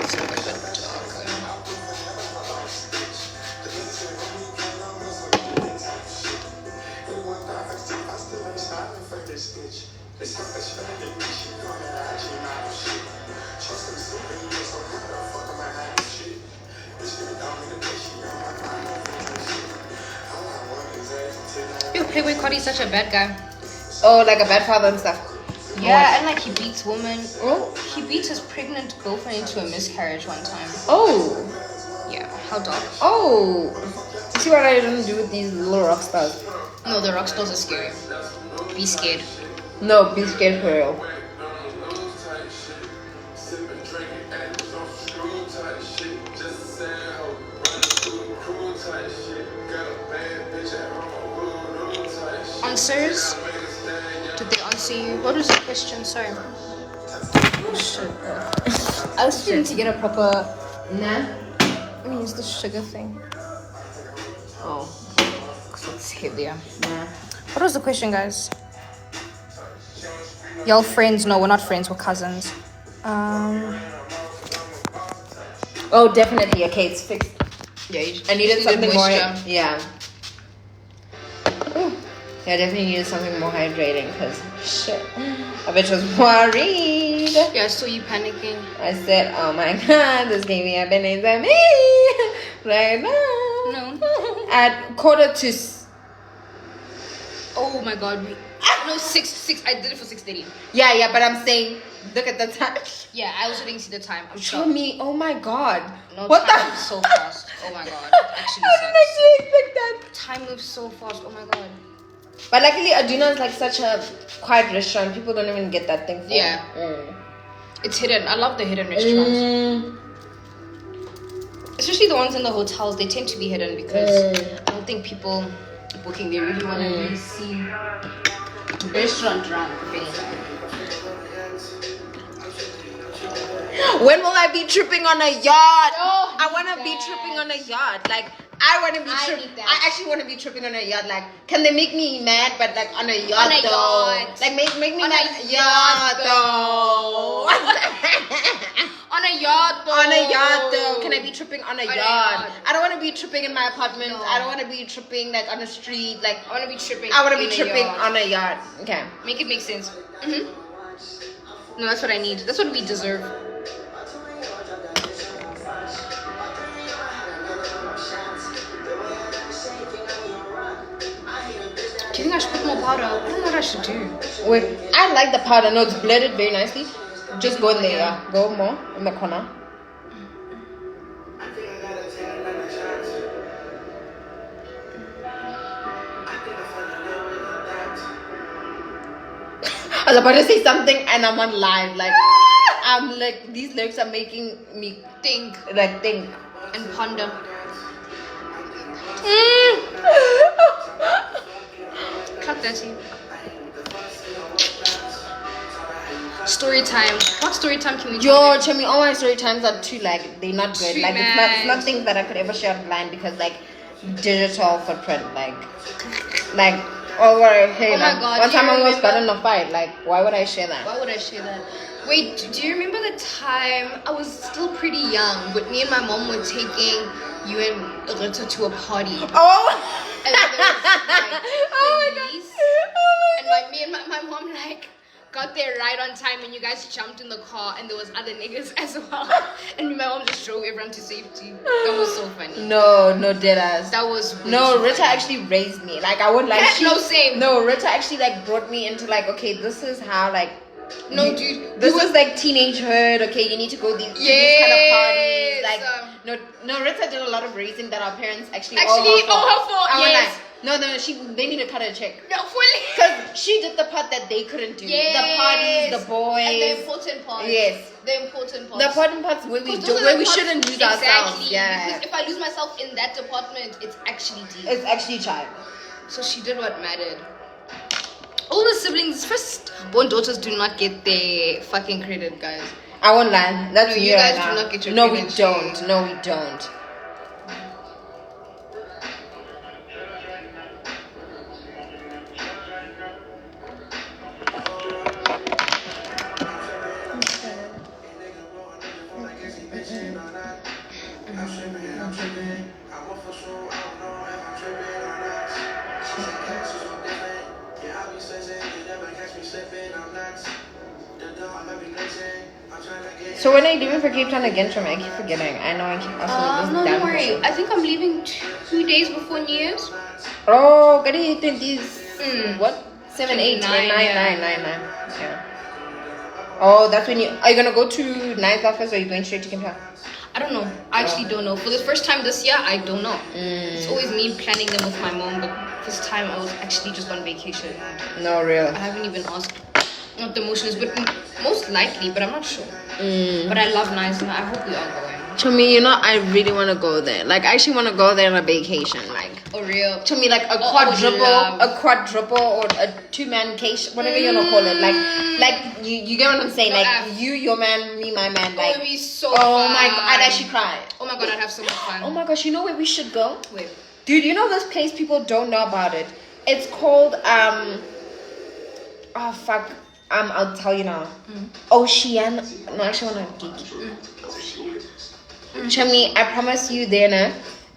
Speaker 1: It's a bit darker. Yo, Playboy Cardi's such a bad guy.
Speaker 2: Oh, like a bad father and stuff.
Speaker 1: Yeah, and like he beats women.
Speaker 2: Oh.
Speaker 1: He beat his pregnant girlfriend into a miscarriage one time.
Speaker 2: Oh.
Speaker 1: Yeah, how dark.
Speaker 2: Oh. See what I don't do with these little rock stars.
Speaker 1: No, the rock stars are scary. Be scared.
Speaker 2: No, be scared for real.
Speaker 1: Answers? Did they answer you? What was the question? Sorry. Oh shit. I was trying to get a proper.
Speaker 2: Nah.
Speaker 1: Let me use the sugar thing.
Speaker 2: Oh.
Speaker 1: Cause it's heavier.
Speaker 2: Nah.
Speaker 1: What was the question, guys? Y'all friends? No, we're not friends. We're cousins.
Speaker 2: Oh, definitely. Okay, it's fixed.
Speaker 1: Yeah.
Speaker 2: I needed
Speaker 1: you
Speaker 2: something more.
Speaker 1: moisture.
Speaker 2: Yeah. Ooh. Yeah, I definitely needed something more hydrating because shit, I bitch was worried.
Speaker 1: Yeah, I saw you panicking.
Speaker 2: I said, oh my god, this gave me a Benz at me right now.
Speaker 1: No.
Speaker 2: At quarter to.
Speaker 1: Oh my god. No, 6. I did it for 6:30.
Speaker 2: Yeah, but I'm saying, look at the time.
Speaker 1: Yeah, I also didn't see the time. I'm
Speaker 2: Show
Speaker 1: shocked.
Speaker 2: me, oh my god.
Speaker 1: No,
Speaker 2: What
Speaker 1: time
Speaker 2: the?
Speaker 1: moves so fast. Oh my god. Actually
Speaker 2: I didn't
Speaker 1: sucks.
Speaker 2: actually expect that.
Speaker 1: Time moves so fast. Oh my god.
Speaker 2: But luckily, Aduna is like such a quiet restaurant. People don't even get that thing for.
Speaker 1: Yeah.
Speaker 2: Mm.
Speaker 1: It's hidden. I love the hidden restaurants.
Speaker 2: Mm.
Speaker 1: Especially the ones in the hotels. They tend to be hidden because I don't think people booking, they really want to really see restaurant drunk.
Speaker 2: When will I be tripping on a yacht?
Speaker 1: Oh,
Speaker 2: I want to be tripping on a yacht. Like, I want to be
Speaker 1: I
Speaker 2: tripping.
Speaker 1: need that.
Speaker 2: I actually want to be tripping on a yacht. Like, can they make me mad? But like on a yacht,
Speaker 1: On a
Speaker 2: though.
Speaker 1: yacht.
Speaker 2: Like, make me
Speaker 1: On a
Speaker 2: mad.
Speaker 1: yacht,
Speaker 2: Though.
Speaker 1: On a yacht though.
Speaker 2: On a yacht, though. Can I be tripping on a
Speaker 1: On a
Speaker 2: yacht?
Speaker 1: yacht.
Speaker 2: I don't want to be tripping in my apartment.
Speaker 1: No.
Speaker 2: I don't want to be tripping like on the street. Like,
Speaker 1: I want to be tripping.
Speaker 2: I want to be
Speaker 1: in a
Speaker 2: tripping
Speaker 1: yacht.
Speaker 2: on a yacht. Okay.
Speaker 1: Make it make sense. No, that's what I need. That's what we deserve. Do you think I should put more powder? I don't know what I should do.
Speaker 2: Wait, I like the powder. No, it's blended very nicely. Just go in there. Yeah. Go more in the corner. I was about to say something and I'm on live. Like, I'm like, these lyrics are making me
Speaker 1: Think
Speaker 2: think.
Speaker 1: and ponder. Cut that scene. Story time. What story time can we do?
Speaker 2: Yo, Chemi, all my story times are too like they're not good.
Speaker 1: Too
Speaker 2: Like it's
Speaker 1: nice.
Speaker 2: not things that I could ever share online because like digital footprint, like over hey,
Speaker 1: Oh my
Speaker 2: like,
Speaker 1: God,
Speaker 2: one
Speaker 1: do you
Speaker 2: time I almost got
Speaker 1: remember-
Speaker 2: in a fight. Like, why would I share that?
Speaker 1: Why would I share that? Wait, do you remember the time I was still pretty young, but me and my mom were taking you and Rita to a party?
Speaker 2: Oh,
Speaker 1: And then there was, like,
Speaker 2: oh my god!
Speaker 1: police,
Speaker 2: Oh
Speaker 1: and
Speaker 2: my
Speaker 1: me and my mom like got there right on time, and you guys jumped in the car, and there was other niggas as well, and my mom just drove everyone to safety. That was so funny.
Speaker 2: god! No, dead ass.
Speaker 1: That was way
Speaker 2: No,
Speaker 1: too
Speaker 2: Rita
Speaker 1: funny.
Speaker 2: actually raised me. Like I would like
Speaker 1: No, same.
Speaker 2: No, Rita actually like brought me into like okay, this is how like
Speaker 1: No,
Speaker 2: you-
Speaker 1: dude,
Speaker 2: This
Speaker 1: we
Speaker 2: is
Speaker 1: were-
Speaker 2: like teenagehood. Okay, you need to go to these kind of parties.
Speaker 1: Yes,
Speaker 2: Like no, Rita did a lot of raising that our parents actually
Speaker 1: Actually,
Speaker 2: all
Speaker 1: her fault,
Speaker 2: I was
Speaker 1: yes.
Speaker 2: like, no, they need to cut her check.
Speaker 1: No, fully.
Speaker 2: Because she did the part that they couldn't do.
Speaker 1: Yes.
Speaker 2: The parties, the
Speaker 1: And the
Speaker 2: boys.
Speaker 1: important parts.
Speaker 2: Yes.
Speaker 1: The important parts.
Speaker 2: The important parts where we
Speaker 1: 'Cause
Speaker 2: do,
Speaker 1: those are
Speaker 2: where
Speaker 1: the
Speaker 2: we
Speaker 1: parts-
Speaker 2: shouldn't lose
Speaker 1: exactly,
Speaker 2: ourselves. Yeah.
Speaker 1: Because if I lose myself in that department, it's actually deep.
Speaker 2: It's actually child.
Speaker 1: So she did what mattered. Older siblings, first-born daughters do not get their fucking credit, guys.
Speaker 2: I won't lie. That's
Speaker 1: No,
Speaker 2: me
Speaker 1: you
Speaker 2: right
Speaker 1: guys do
Speaker 2: now.
Speaker 1: not get your
Speaker 2: No, we
Speaker 1: credit.
Speaker 2: don't. No, we don't. So when are you leaving for Cape Town again, Trump? I keep forgetting. I know I keep asking
Speaker 1: No,
Speaker 2: this
Speaker 1: don't
Speaker 2: damn
Speaker 1: worry.
Speaker 2: question.
Speaker 1: I think I'm leaving 2 days before New Year's.
Speaker 2: Oh, got it 20s. What? 7, 8,
Speaker 1: 9,
Speaker 2: 9,
Speaker 1: yeah.
Speaker 2: 9. Yeah. Oh, that's when you are you gonna go to ninth office or are you going straight to Cape Town?
Speaker 1: I don't know. I actually don't know. For the first time this year, I don't know. It's always me planning them with my mom, but this time I was actually just on vacation.
Speaker 2: No, real.
Speaker 1: I haven't even asked what the motion is, but most likely, but I'm not sure. But I love nice, and I hope we are going.
Speaker 2: To me, I really want to go there. Like, I actually want to go there on a vacation. Like,
Speaker 1: Oh, real.
Speaker 2: to me, like a quadruple or a 2-man case, whatever you want to call it. Like you get what I'm saying?
Speaker 1: No,
Speaker 2: Like,
Speaker 1: F.
Speaker 2: you, your man, me, my man.
Speaker 1: Oh,
Speaker 2: Like,
Speaker 1: it'd be so
Speaker 2: oh
Speaker 1: fun.
Speaker 2: my god, I'd actually cry.
Speaker 1: Oh my god, I'd have so much fun.
Speaker 2: Oh my gosh, you know where we should go?
Speaker 1: Wait.
Speaker 2: Dude, you know this place people don't know about it? It's called oh fuck. I'll tell you now. Ocean. No, actually, I want to geek. Chummy, I promise you, there,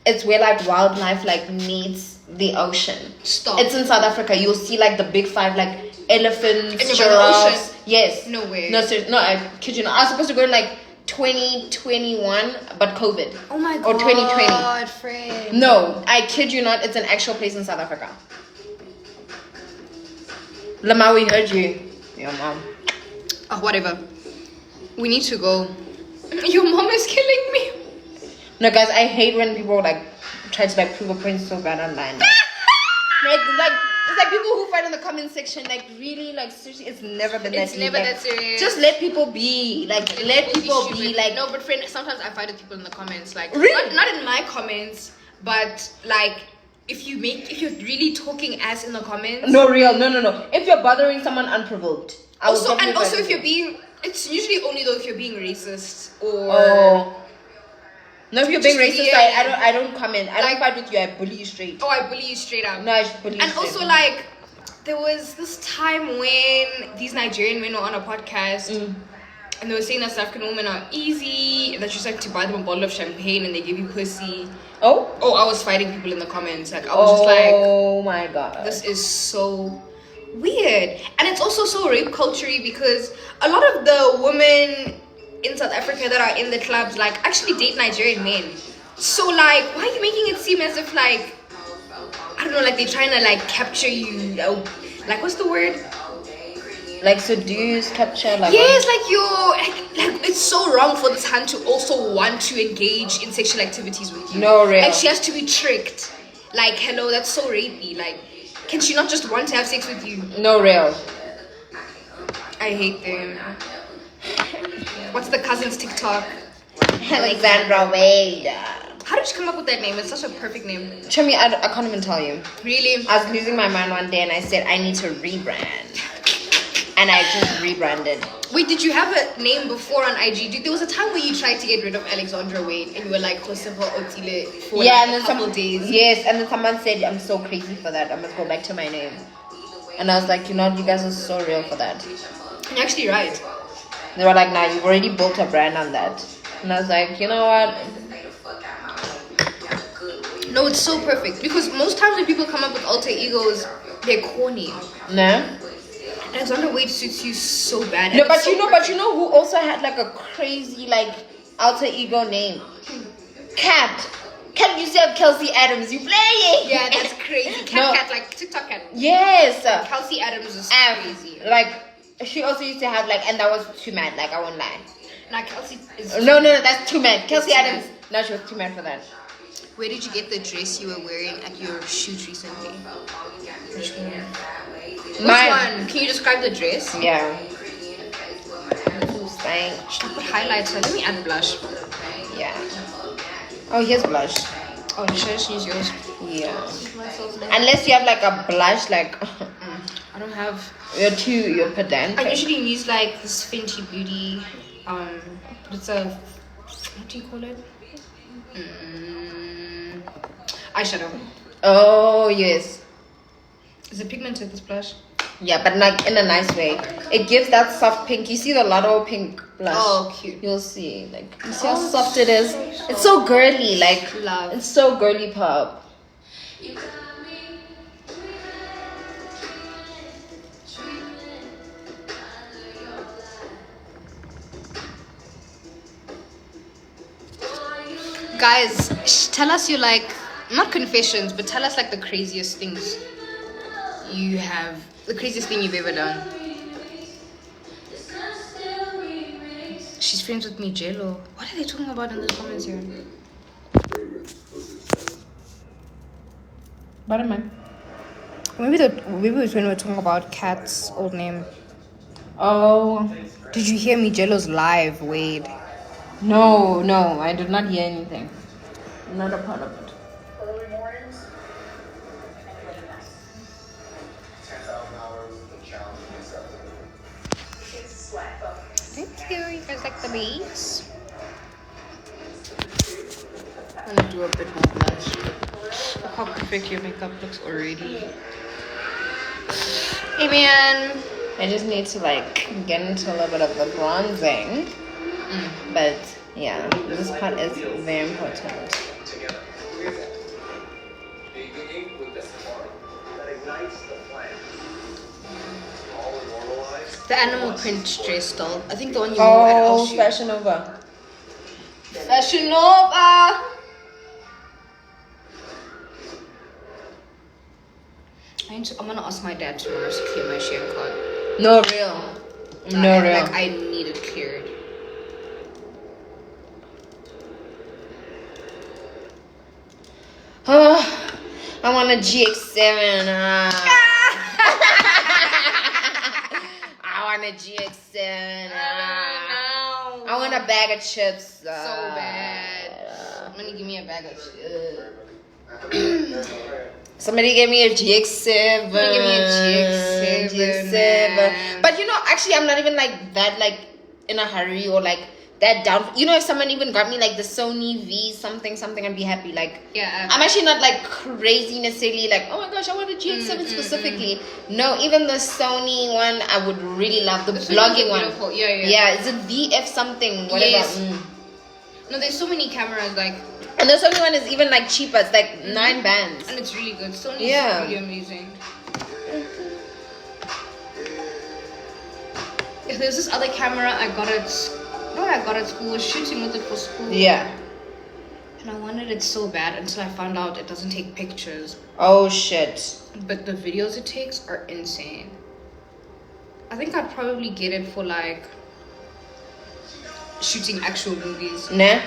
Speaker 2: it's where like wildlife like meets the ocean.
Speaker 1: Stop.
Speaker 2: It's in South Africa. You'll see like the big 5 like elephants,
Speaker 1: And you're by the
Speaker 2: giraffes.
Speaker 1: ocean?
Speaker 2: Yes.
Speaker 1: No way.
Speaker 2: No, seriously, no, I kid you not. I was supposed to go in like 2021, but COVID.
Speaker 1: Oh my god.
Speaker 2: Or 2020.
Speaker 1: Friend.
Speaker 2: No, I kid you not. It's an actual place in South Africa. Lama, we heard you. Your mom.
Speaker 1: Oh, whatever. We need to go. Your mom is killing me.
Speaker 2: No, guys, I hate when people like try to like prove a point so bad online. like it's like people who fight in the comment section. Like really, like seriously, it's never been that.
Speaker 1: It's
Speaker 2: deep.
Speaker 1: never
Speaker 2: Like,
Speaker 1: that serious.
Speaker 2: Just let people be. Like let people be.
Speaker 1: stupid.
Speaker 2: Like
Speaker 1: no, but friend, sometimes I fight with people in the comments. Like
Speaker 2: Really?
Speaker 1: not in my comments, but like if you're really talking ass in the comments.
Speaker 2: no, real, no. If you're bothering someone unprovoked, I will
Speaker 1: Also,
Speaker 2: definitely
Speaker 1: and also
Speaker 2: fight
Speaker 1: if
Speaker 2: with
Speaker 1: you're
Speaker 2: you.
Speaker 1: being, it's usually only though if you're being racist or.
Speaker 2: Oh. No, if you're being
Speaker 1: Just
Speaker 2: racist,
Speaker 1: yelling.
Speaker 2: I don't comment. I
Speaker 1: Like-
Speaker 2: don't fight with you. I bully you straight.
Speaker 1: Oh, I bully you straight up.
Speaker 2: No, I bully you
Speaker 1: And
Speaker 2: straight.
Speaker 1: also, like, there was this time when these Nigerian men were on a podcast and they were saying that South African women are easy, that you just have to buy them a bottle of champagne and they give you pussy.
Speaker 2: Oh.
Speaker 1: Oh, I was fighting people in the comments. Like, I was just like,
Speaker 2: Oh my god.
Speaker 1: this is so weird. And it's also so rape culture-y because a lot of the women in South Africa that are in the clubs, like, actually date Nigerian men. So, like, why are you making it seem as if, like, I don't know, like they're trying to like capture you, like what's the word?
Speaker 2: Like seduce, capture, like
Speaker 1: Yes, like you're like it's so wrong for this hand to also want to engage in sexual activities with you.
Speaker 2: No, real.
Speaker 1: Like she has to be tricked. Like hello, that's so rapey. Like, can she not just want to have sex with you?
Speaker 2: No real.
Speaker 1: I hate them. What's the cousin's TikTok?
Speaker 2: Alexandra Wade.
Speaker 1: How did you come up with that name? It's such a perfect name.
Speaker 2: Chummy, I can't even tell you.
Speaker 1: Really?
Speaker 2: I was losing my mind one day and I said I need to rebrand. And I just rebranded.
Speaker 1: Wait, did you have a name before on IG? There was a time where you tried to get rid of Alexandra Wade and you were like Josefa Otile for
Speaker 2: Yeah,
Speaker 1: like
Speaker 2: and
Speaker 1: a
Speaker 2: then
Speaker 1: couple days.
Speaker 2: Yes, and then someone said I'm so crazy for that. I must go back to my name. And I was like, you know, you guys are so real for that.
Speaker 1: You're actually right.
Speaker 2: They were like, nah, you've already built a brand on that. And I was like, you know what?
Speaker 1: No, it's so perfect because most times when people come up with alter egos, they're corny.
Speaker 2: No?
Speaker 1: Alexandra Wade suits you so bad.
Speaker 2: No,
Speaker 1: and
Speaker 2: but
Speaker 1: it's so
Speaker 2: you know,
Speaker 1: perfect.
Speaker 2: who also had like a crazy like alter ego name? Cat. Cat used to have Kelsey Adams. You play it?
Speaker 1: Yeah, that's crazy. Cat, like TikTok cat.
Speaker 2: Yes.
Speaker 1: Kelsey Adams is crazy.
Speaker 2: Like she also used to have like, and that was too mad. Like I won't lie.
Speaker 1: Like Kelsey is.
Speaker 2: No, that's too mad. Kelsey
Speaker 1: too
Speaker 2: Adams. No, she was too mad for that.
Speaker 1: Where did you get the dress you were wearing at your shoot recently? Which one?
Speaker 2: Mine.
Speaker 1: Can you describe the dress?
Speaker 2: Yeah. Thanks.
Speaker 1: Should I put highlights on? Let me add blush.
Speaker 2: Yeah. Oh, here's blush.
Speaker 1: Oh, should I just use yours?
Speaker 2: Yeah. Unless you have like a blush, like
Speaker 1: I don't have.
Speaker 2: you're pedantic.
Speaker 1: I usually use like this Fenty Beauty. It's a. What do you call it? Eyeshadow.
Speaker 2: Oh yes.
Speaker 1: Is it pigmented, this blush?
Speaker 2: Yeah, but like in a nice way. It gives that soft pink. You see the Lotto pink blush?
Speaker 1: Oh, cute.
Speaker 2: You'll see. Like, you see how soft it is? It's so girly. Like,
Speaker 1: Love.
Speaker 2: it's so girly pop.
Speaker 1: Guys, tell us your like, not confessions, but tell us like the craziest things you have, the craziest thing you've ever done. She's friends with me, Jello. What are they talking about in the comments here?
Speaker 2: Butterman.
Speaker 1: Maybe it was when we were talking about Kat's old name.
Speaker 2: Oh.
Speaker 1: Did you hear me, Jello's live? Wade.
Speaker 2: No, I did not hear anything. I'm not a part of it.
Speaker 5: Early mornings, 10,000 hours of challenge and acceptable.
Speaker 3: It's sweat, but
Speaker 1: Thank you. You guys like the beats? I'm gonna do a bit more blush. Look how perfect your makeup looks already. Hey man.
Speaker 2: I just need to like get into a little bit of the bronzing. But yeah, this part is very important.
Speaker 5: Together. Beginning with the spark that ignites the flame. All immortalized.
Speaker 1: The animal print dress doll. I think the one you wore at
Speaker 2: Oh,
Speaker 1: Elsie.
Speaker 2: Fashion Nova.
Speaker 1: Fashion Nova. I'm gonna ask my dad tomorrow to clear my share card.
Speaker 2: No real. No real.
Speaker 1: Like I need it cleared.
Speaker 2: Oh, I want a GX7. I want a GX7. I want a bag of chips.
Speaker 1: So bad. Somebody give me a bag of shit.
Speaker 2: Somebody gave me a GX7.
Speaker 1: Somebody give me a GX7, man.
Speaker 2: But you know, actually, I'm not even like that, like in a hurry or like that down. You know, if someone even got me like the Sony V something, I'd be happy. Like,
Speaker 1: Yeah.
Speaker 2: I'm actually not like crazy necessarily. Like, oh my gosh, I want a GX7 specifically. No, even the Sony one, I would really love the vlogging one.
Speaker 1: Beautiful. Yeah.
Speaker 2: Yeah, is it VF something? Whatever.
Speaker 1: Yes. No, there's so many cameras like,
Speaker 2: And the Sony one is even like cheaper. It's like 9 bands.
Speaker 1: and it's really good. Sony's
Speaker 2: Yeah.
Speaker 1: really amazing. If there's this other camera I got at school, I was shooting with it for school.
Speaker 2: Yeah.
Speaker 1: And I wanted it so bad until I found out it doesn't take pictures.
Speaker 2: Oh shit.
Speaker 1: But the videos it takes are insane. I think I'd probably get it for like shooting actual movies.
Speaker 2: Nah.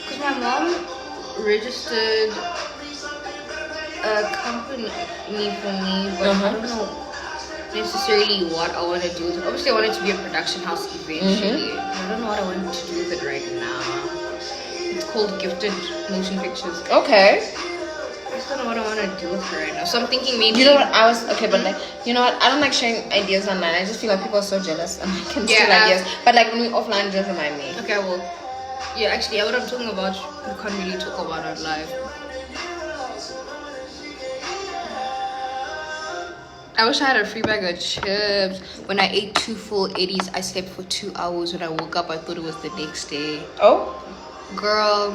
Speaker 1: Because my mom registered a company for me, but I don't know necessarily what I want to do with it. Obviously, I want it to be a production house eventually. I don't know what I want to do with it right now. It's called Gifted Motion Pictures.
Speaker 2: Okay.
Speaker 1: I just don't know what I want to do with it right now. So I'm thinking maybe.
Speaker 2: You know what? I was okay, but like, you know what? I don't like sharing ideas online. I just feel like people are so jealous and I can steal
Speaker 1: Yeah,
Speaker 2: ideas. But like when we offline, just remind me.
Speaker 1: Okay, well, yeah, actually, what I'm talking about, you can't really talk about it live. I wish I had a free bag of chips. When I ate 2 full 80s, I slept for 2 hours. When I woke up, I thought it was the next day.
Speaker 2: Oh?
Speaker 1: Girl,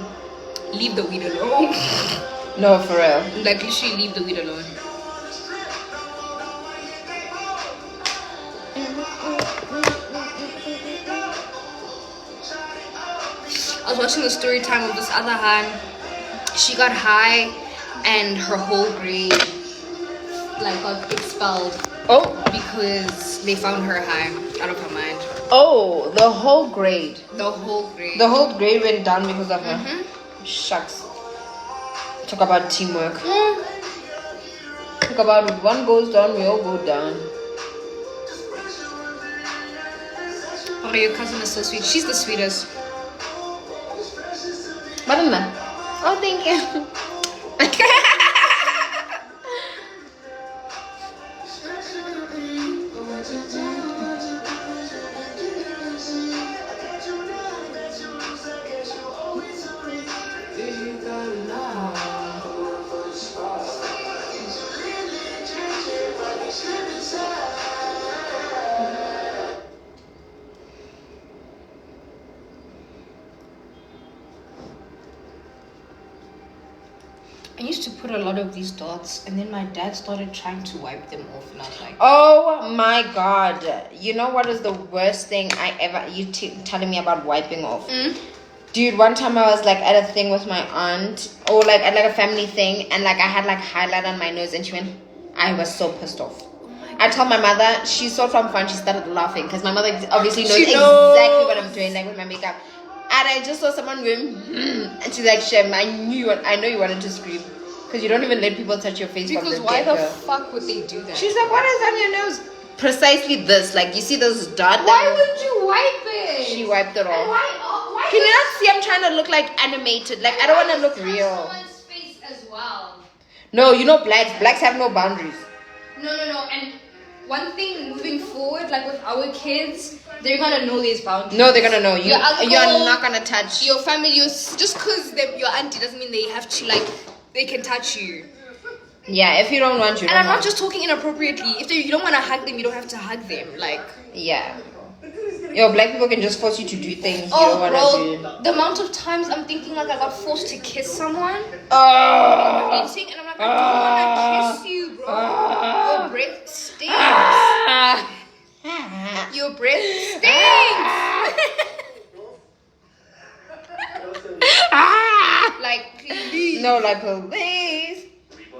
Speaker 1: leave the weed alone.
Speaker 2: No, for real.
Speaker 1: Like, literally leave the weed alone. I was watching the story time of this other Han. She got high and her whole grade like got expelled
Speaker 2: Oh.
Speaker 1: because they found her high out of her mind.
Speaker 2: Oh, the whole grade.
Speaker 1: The whole grade.
Speaker 2: The whole grade went down because of her. Shucks. Talk about teamwork. Talk about if one goes down, we all go down.
Speaker 1: Oh, your cousin is so sweet. She's the sweetest.
Speaker 2: Madonna. Oh, thank you.
Speaker 1: I used to put a lot of these dots, and then my dad started trying to wipe them off, and I was like,
Speaker 2: Oh my god. You know what is the worst thing I ever telling me about wiping off? Dude, one time I was like at a thing with my aunt, or like at like a family thing, and like I had like highlight on my nose, and she went, I was so pissed off. I told my mother, she saw from front, she started laughing because my mother obviously knows exactly what I'm doing, like with my makeup. And I just saw someone going, and she's like, Shem, I know you wanted to scream because you don't even let people touch your face.
Speaker 1: because
Speaker 2: from
Speaker 1: why the
Speaker 2: get-go.
Speaker 1: fuck would they do that?
Speaker 2: She's like, what is on your nose? Precisely this, like you see those dots.
Speaker 1: Why would you wipe it?
Speaker 2: She wiped it off.
Speaker 1: Why
Speaker 2: Can you not see I'm trying to look like animated? Like I don't want to look real.
Speaker 1: Someone's face as well.
Speaker 2: No, you know blacks have no boundaries.
Speaker 1: No. And one thing moving forward, like with our kids, they're gonna know these boundaries.
Speaker 2: No, they're gonna know you.
Speaker 1: Your uncle,
Speaker 2: You're not gonna touch.
Speaker 1: your family. Just because your auntie doesn't mean they have to like they can touch you.
Speaker 2: Yeah, if you don't want, you
Speaker 1: And
Speaker 2: don't
Speaker 1: I'm not
Speaker 2: want.
Speaker 1: just talking inappropriately. If you don't want to hug them, you don't have to hug them. Like,
Speaker 2: Yeah. Yo, black people can just force you to do things you don't want to do.
Speaker 1: the amount of times I'm thinking like I got forced to kiss someone.
Speaker 2: Oh.
Speaker 1: Eating, and I'm like, I don't want to kiss you, bro. Your breath stinks. Your breath stinks. Like, please.
Speaker 2: No, like please.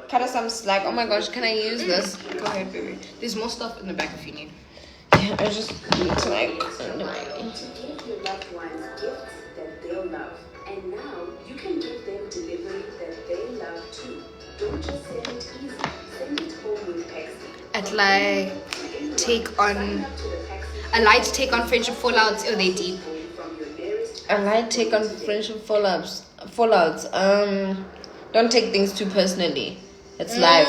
Speaker 2: Cut us some slack. Oh my gosh, can I use this?
Speaker 1: Go ahead, baby. There's more stuff in the back if you need.
Speaker 2: Yeah, I just need to like.
Speaker 3: To give your loved ones gifts that they'll love. And now you can give them delivery that they love too. Don't just send it easy. Send it home with Pexi.
Speaker 1: At like, take on a light take on friendship fallouts. Are they deep?
Speaker 3: From your nearest
Speaker 2: A light take on friendship fallouts. Don't take things too personally. It's life.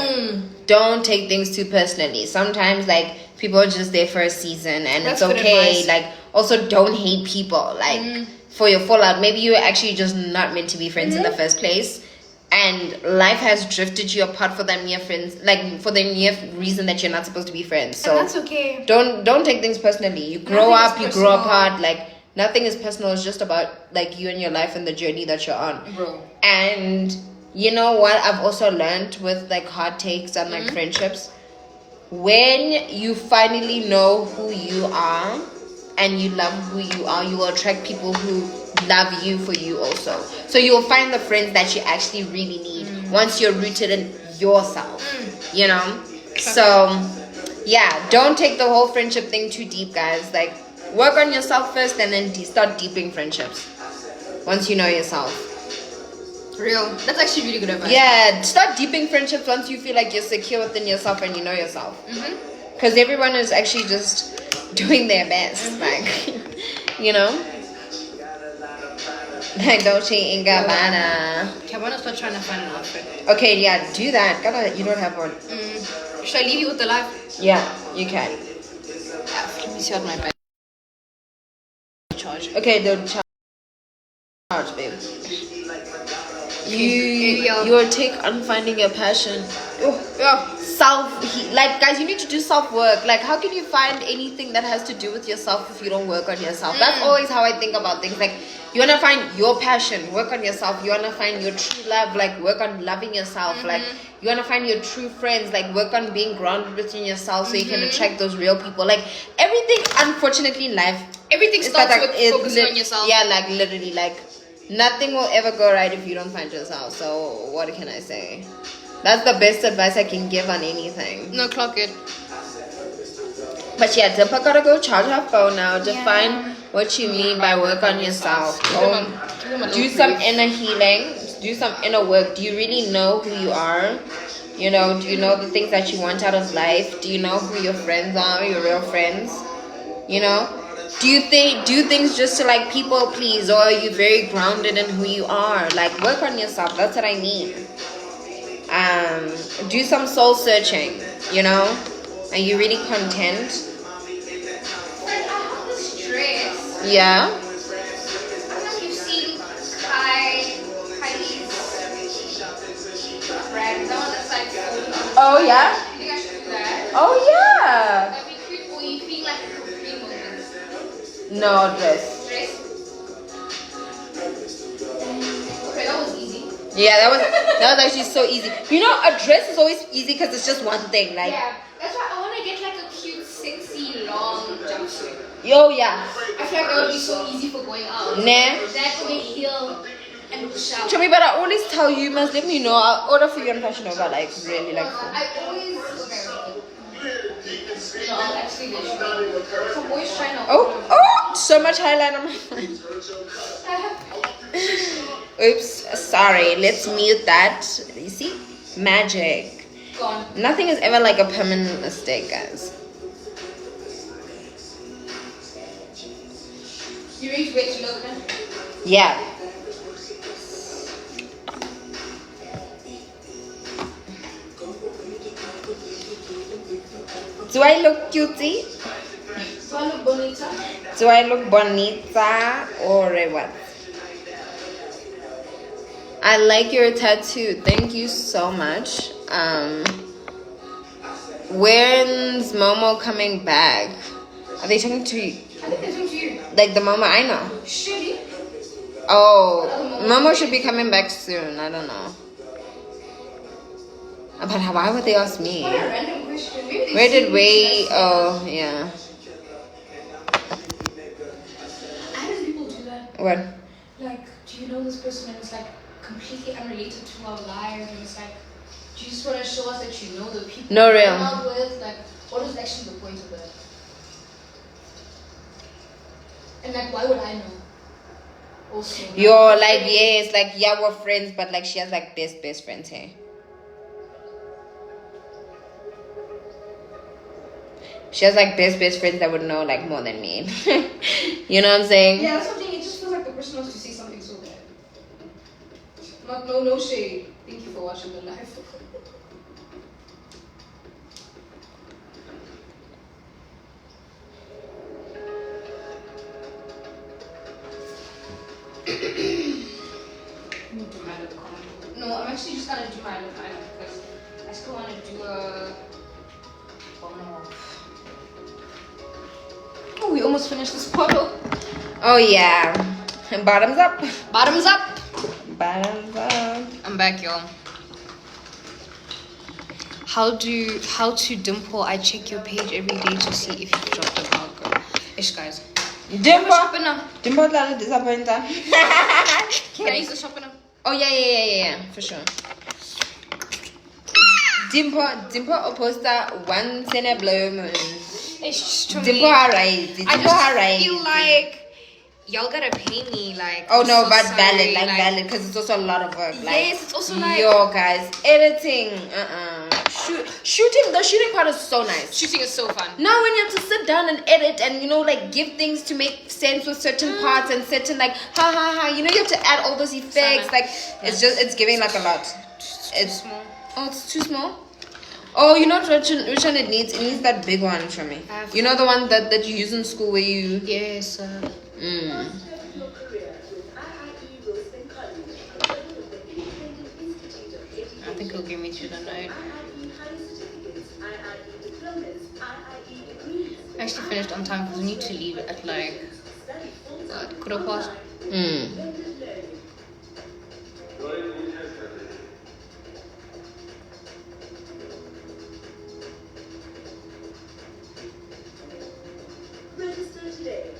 Speaker 2: Don't take things too personally. Sometimes like people are just there for a season and
Speaker 1: That's
Speaker 2: it's
Speaker 1: good
Speaker 2: okay.
Speaker 1: advice.
Speaker 2: Like also don't hate people. Like for your fallout, maybe you're actually just not meant to be friends in the first place. And life has drifted you apart for that mere friends, like for the mere reason that you're not supposed to be friends. So
Speaker 1: And that's okay.
Speaker 2: don't take things personally. You grow
Speaker 1: Nothing is
Speaker 2: up, you grow
Speaker 1: personal.
Speaker 2: apart. Like nothing is personal. It's just about like you and your life and the journey that you're on.
Speaker 1: Bro.
Speaker 2: And you know what I've also learned with like hard takes and like friendships, when you finally know who you are and you love who you are, you will attract people who love you for you also. So you will find the friends that you actually really need once you're rooted in yourself, you know. So yeah, don't take the whole friendship thing too deep, guys. Like work on yourself first and then start deeping friendships once you know yourself.
Speaker 1: Real. That's actually really good advice.
Speaker 2: Yeah, start deeping friendships once you feel like you're secure within yourself and you know yourself. Because everyone is actually just doing their best, like, you know? Like Dolce & Gabbana.
Speaker 1: Okay, I want to start trying to find an outfit.
Speaker 2: Okay, yeah, do that. You don't have one.
Speaker 1: Should I leave you with the live?
Speaker 2: Yeah, you can.
Speaker 1: Let me see what my bag charge.
Speaker 2: Okay, the charge, babe.
Speaker 1: Yeah.
Speaker 2: Your take on finding your passion.
Speaker 1: Yeah.
Speaker 2: Like guys, you need to do self-work. Like how can you find anything that has to do with yourself if you don't work on yourself? That's always how I think about things. Like you want to find your passion, work on yourself. You want to find your true love, like work on loving yourself. Like you want to find your true friends, like work on being grounded within yourself so you can attract those real people. Like everything, unfortunately in life,
Speaker 1: Everything
Speaker 2: it's
Speaker 1: starts
Speaker 2: like,
Speaker 1: with
Speaker 2: it's
Speaker 1: focusing on yourself.
Speaker 2: Yeah, like literally, like nothing will ever go right if you don't find yourself. So what can I say? That's the best advice I can give on anything.
Speaker 1: No, clock it.
Speaker 2: But yeah, Dimpa gotta go charge her phone now. Define
Speaker 1: Yeah.
Speaker 2: what you mean by work on yourself.
Speaker 1: Give him a
Speaker 2: Do
Speaker 1: little
Speaker 2: some
Speaker 1: brief.
Speaker 2: inner healing. Do some inner work. Do you really know who you are? You know, do you know the things that you want out of life? Do you know who your friends are, your real friends? You know? Do you do things just to like people please, or are you very grounded in who you are? Like work on yourself. That's what I mean. Do some soul searching. You know, are you really content?
Speaker 1: Like, I have this dress.
Speaker 2: Yeah.
Speaker 1: I don't know if you've seen Kylie's brand. That one that's like
Speaker 2: Oh yeah.
Speaker 1: I think I should do that.
Speaker 2: Oh yeah.
Speaker 1: That'd be cute. Or you feel like a Capri moment.
Speaker 2: No dress.
Speaker 1: Dress. Okay, that was easy.
Speaker 2: Yeah, that was actually so easy. You know, a dress is always easy because it's just one thing. Like,
Speaker 1: Yeah, that's why I want to get like a cute, sexy, long jumpsuit.
Speaker 2: yo, yeah.
Speaker 1: I feel like that would be so easy for going out.
Speaker 2: Nah.
Speaker 1: That would make heel and shower.
Speaker 2: Chummy, but I always tell you, you must let me know. I'll order for you on Fashion Nova, like, really, like.
Speaker 1: I always. No, I'll actually let you know. I'm always trying to.
Speaker 2: Oh, so much highlight on my face. Oops, sorry. Let's mute that. You see? Magic.
Speaker 1: Gone.
Speaker 2: Nothing is ever like a permanent mistake, guys.
Speaker 1: You reach way too low, man.
Speaker 2: Yeah. Do I look cutie?
Speaker 1: Do I look bonita?
Speaker 2: Do I look bonita or what? I like your tattoo. Thank you so much. When's Momo coming back? Are they talking to you?
Speaker 1: I think they're talking to you.
Speaker 2: Like the Momo I know?
Speaker 1: Shitty.
Speaker 2: Oh, Momo should be coming back soon. I don't know. But why would they ask me?
Speaker 1: What a random question. Maybe they
Speaker 2: Where
Speaker 1: see
Speaker 2: did
Speaker 1: me
Speaker 2: we?
Speaker 1: as-
Speaker 2: Oh, yeah.
Speaker 1: How do people do that?
Speaker 2: What?
Speaker 1: Like, do you know this person and it's like completely unrelated to our lives and it's like, do you just want to show us that you know the people
Speaker 2: No,
Speaker 1: you're
Speaker 2: real.
Speaker 1: out with? Like, what is actually the point of that? And like, why would I know? Also,
Speaker 2: You're like, yes, like, yeah, we're friends, but like, she has like best friends here. She has like best friends that would know like more than me. You know what I'm saying?
Speaker 1: Yeah, that's something. It just feels like the person wants to say something so bad. No shade. Thank you for watching the live. No, I'm actually just gonna do my lip liner because I still want to do a. Oh, we almost finished this bottle.
Speaker 2: Oh yeah. Bottoms up.
Speaker 1: Bottoms up.
Speaker 2: Bottoms up.
Speaker 1: I'm back, y'all. How to dimple? I check your page every day to see if you dropped a burger. Ish, guys.
Speaker 2: Dimple.
Speaker 1: Shopping now.
Speaker 2: Dimple la disappointed.
Speaker 1: Can I use the shopping now?
Speaker 2: Oh yeah, for sure. Dimple oposta one cene bloom.
Speaker 1: It's to
Speaker 2: Dimple
Speaker 1: me.
Speaker 2: alright.
Speaker 1: I
Speaker 2: Dimple
Speaker 1: just
Speaker 2: alright.
Speaker 1: feel like y'all gotta pay me. Like,
Speaker 2: Oh
Speaker 1: I'm
Speaker 2: no,
Speaker 1: so
Speaker 2: but
Speaker 1: sorry,
Speaker 2: valid, like valid, because it's also a lot of work. Like,
Speaker 1: Yes, it's also like-
Speaker 2: yo guys, editing, shooting. The shooting part is so nice.
Speaker 1: shooting is so fun.
Speaker 2: Now when you have to sit down and edit and like give things to make sense with certain parts and certain like you know you have to add all those effects.
Speaker 1: Sana.
Speaker 2: Like it's giving like a lot. It's
Speaker 1: small.
Speaker 2: Oh, it's too small. Oh, you know which one it needs? It needs that big one for me. You know the one that you use in school where you.
Speaker 1: Yes.
Speaker 5: Start your career with IIE Roseman College, accredited with the Independent Institute of Education.
Speaker 1: I think he'll give me to the night.
Speaker 5: IIE higher certificates, IIE diplomas, IIE degrees.
Speaker 1: I actually finished on time because we need to leave at like
Speaker 5: Study full-time
Speaker 1: could have passed.
Speaker 5: blended learning. Register today.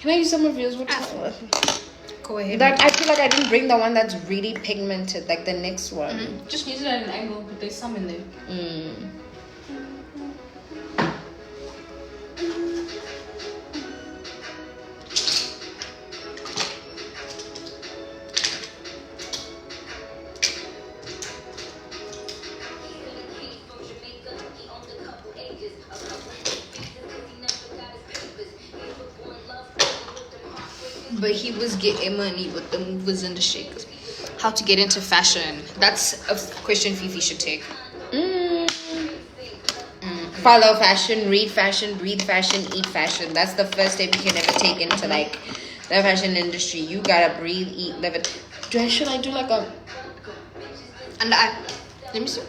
Speaker 2: Can I use some of yours? What?
Speaker 1: Go ahead.
Speaker 2: Like I feel like I didn't bring the one that's really pigmented, like the next one.
Speaker 1: Just use it at an angle, but there's some in there. But he was getting money with the movers and the shakers. How to get into fashion? That's a question Fifi should take.
Speaker 2: Follow fashion, read fashion, breathe fashion, eat fashion. That's the first step you can ever take into like the fashion industry. You gotta breathe, eat, live it. Should I do like a
Speaker 1: And let me see.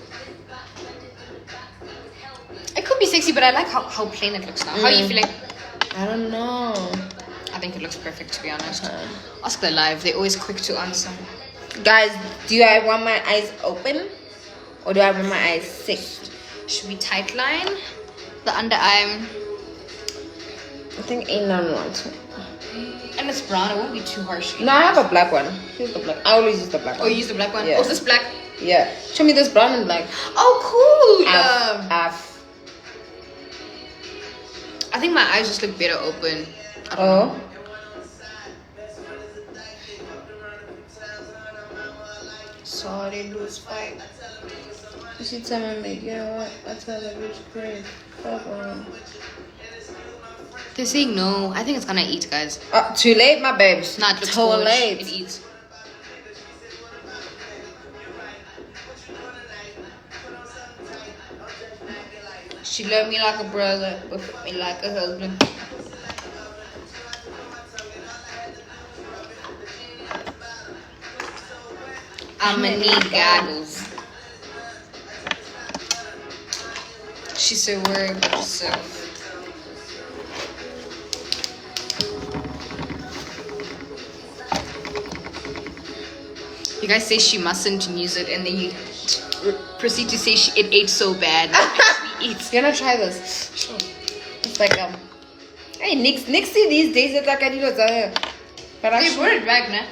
Speaker 1: It could be sexy, but I like how plain it looks now. How are you feeling?
Speaker 2: I don't know.
Speaker 1: I think it looks perfect, to be honest. Ask the live. They're always quick to answer.
Speaker 2: Guys, do I want my eyes open or do I want my eyes sick?
Speaker 1: Should we tight line? The under eye.
Speaker 2: I think ain't none want.
Speaker 1: And it's brown. It won't be too harsh.
Speaker 2: No, I have a black one. Here's the black. I always use the black
Speaker 1: Oh,
Speaker 2: one.
Speaker 1: you use the black one?
Speaker 2: Yeah.
Speaker 1: Oh, is this black?
Speaker 2: Yeah. Show me this brown and black.
Speaker 1: Oh, cool. I think my eyes just look better open. I don't know. Sorry, lose fight.
Speaker 2: You should tell me, you know what? I tell the rich crazy.
Speaker 1: They're saying no. I think it's gonna eat, guys.
Speaker 2: Too late, my babes.
Speaker 1: Not it looks
Speaker 2: too
Speaker 1: gorge.
Speaker 2: late.
Speaker 1: It eats. She loved me like a brother, but put me like a husband. I'ma need goggles. She said, worry about yourself. You guys say she mustn't use it, and then you proceed to say it ate so bad. It eats.
Speaker 2: You're gonna try this. Sure. It's like hey, Nixie these days it's like I need a but
Speaker 1: They brought it back, nah?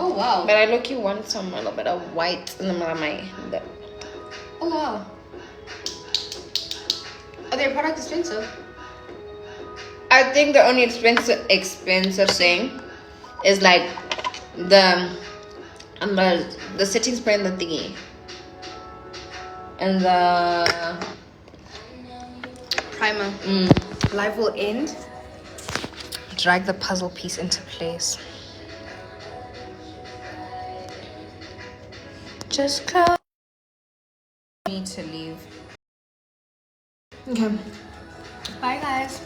Speaker 1: Oh wow.
Speaker 2: But I look you want some a little bit of white in the middle of my lip.
Speaker 1: Oh wow. Are their products expensive?
Speaker 2: I think the only expensive thing is like the setting spray and the thingy. And the
Speaker 1: Primer. Live will end. Drag the puzzle piece into place. Just close. Me to leave. Okay. Bye, guys.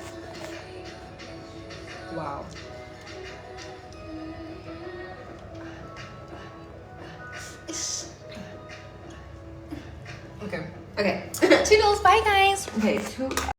Speaker 2: wow.
Speaker 1: Okay.
Speaker 2: Okay.
Speaker 1: Toodles. Bye, guys.
Speaker 2: Okay,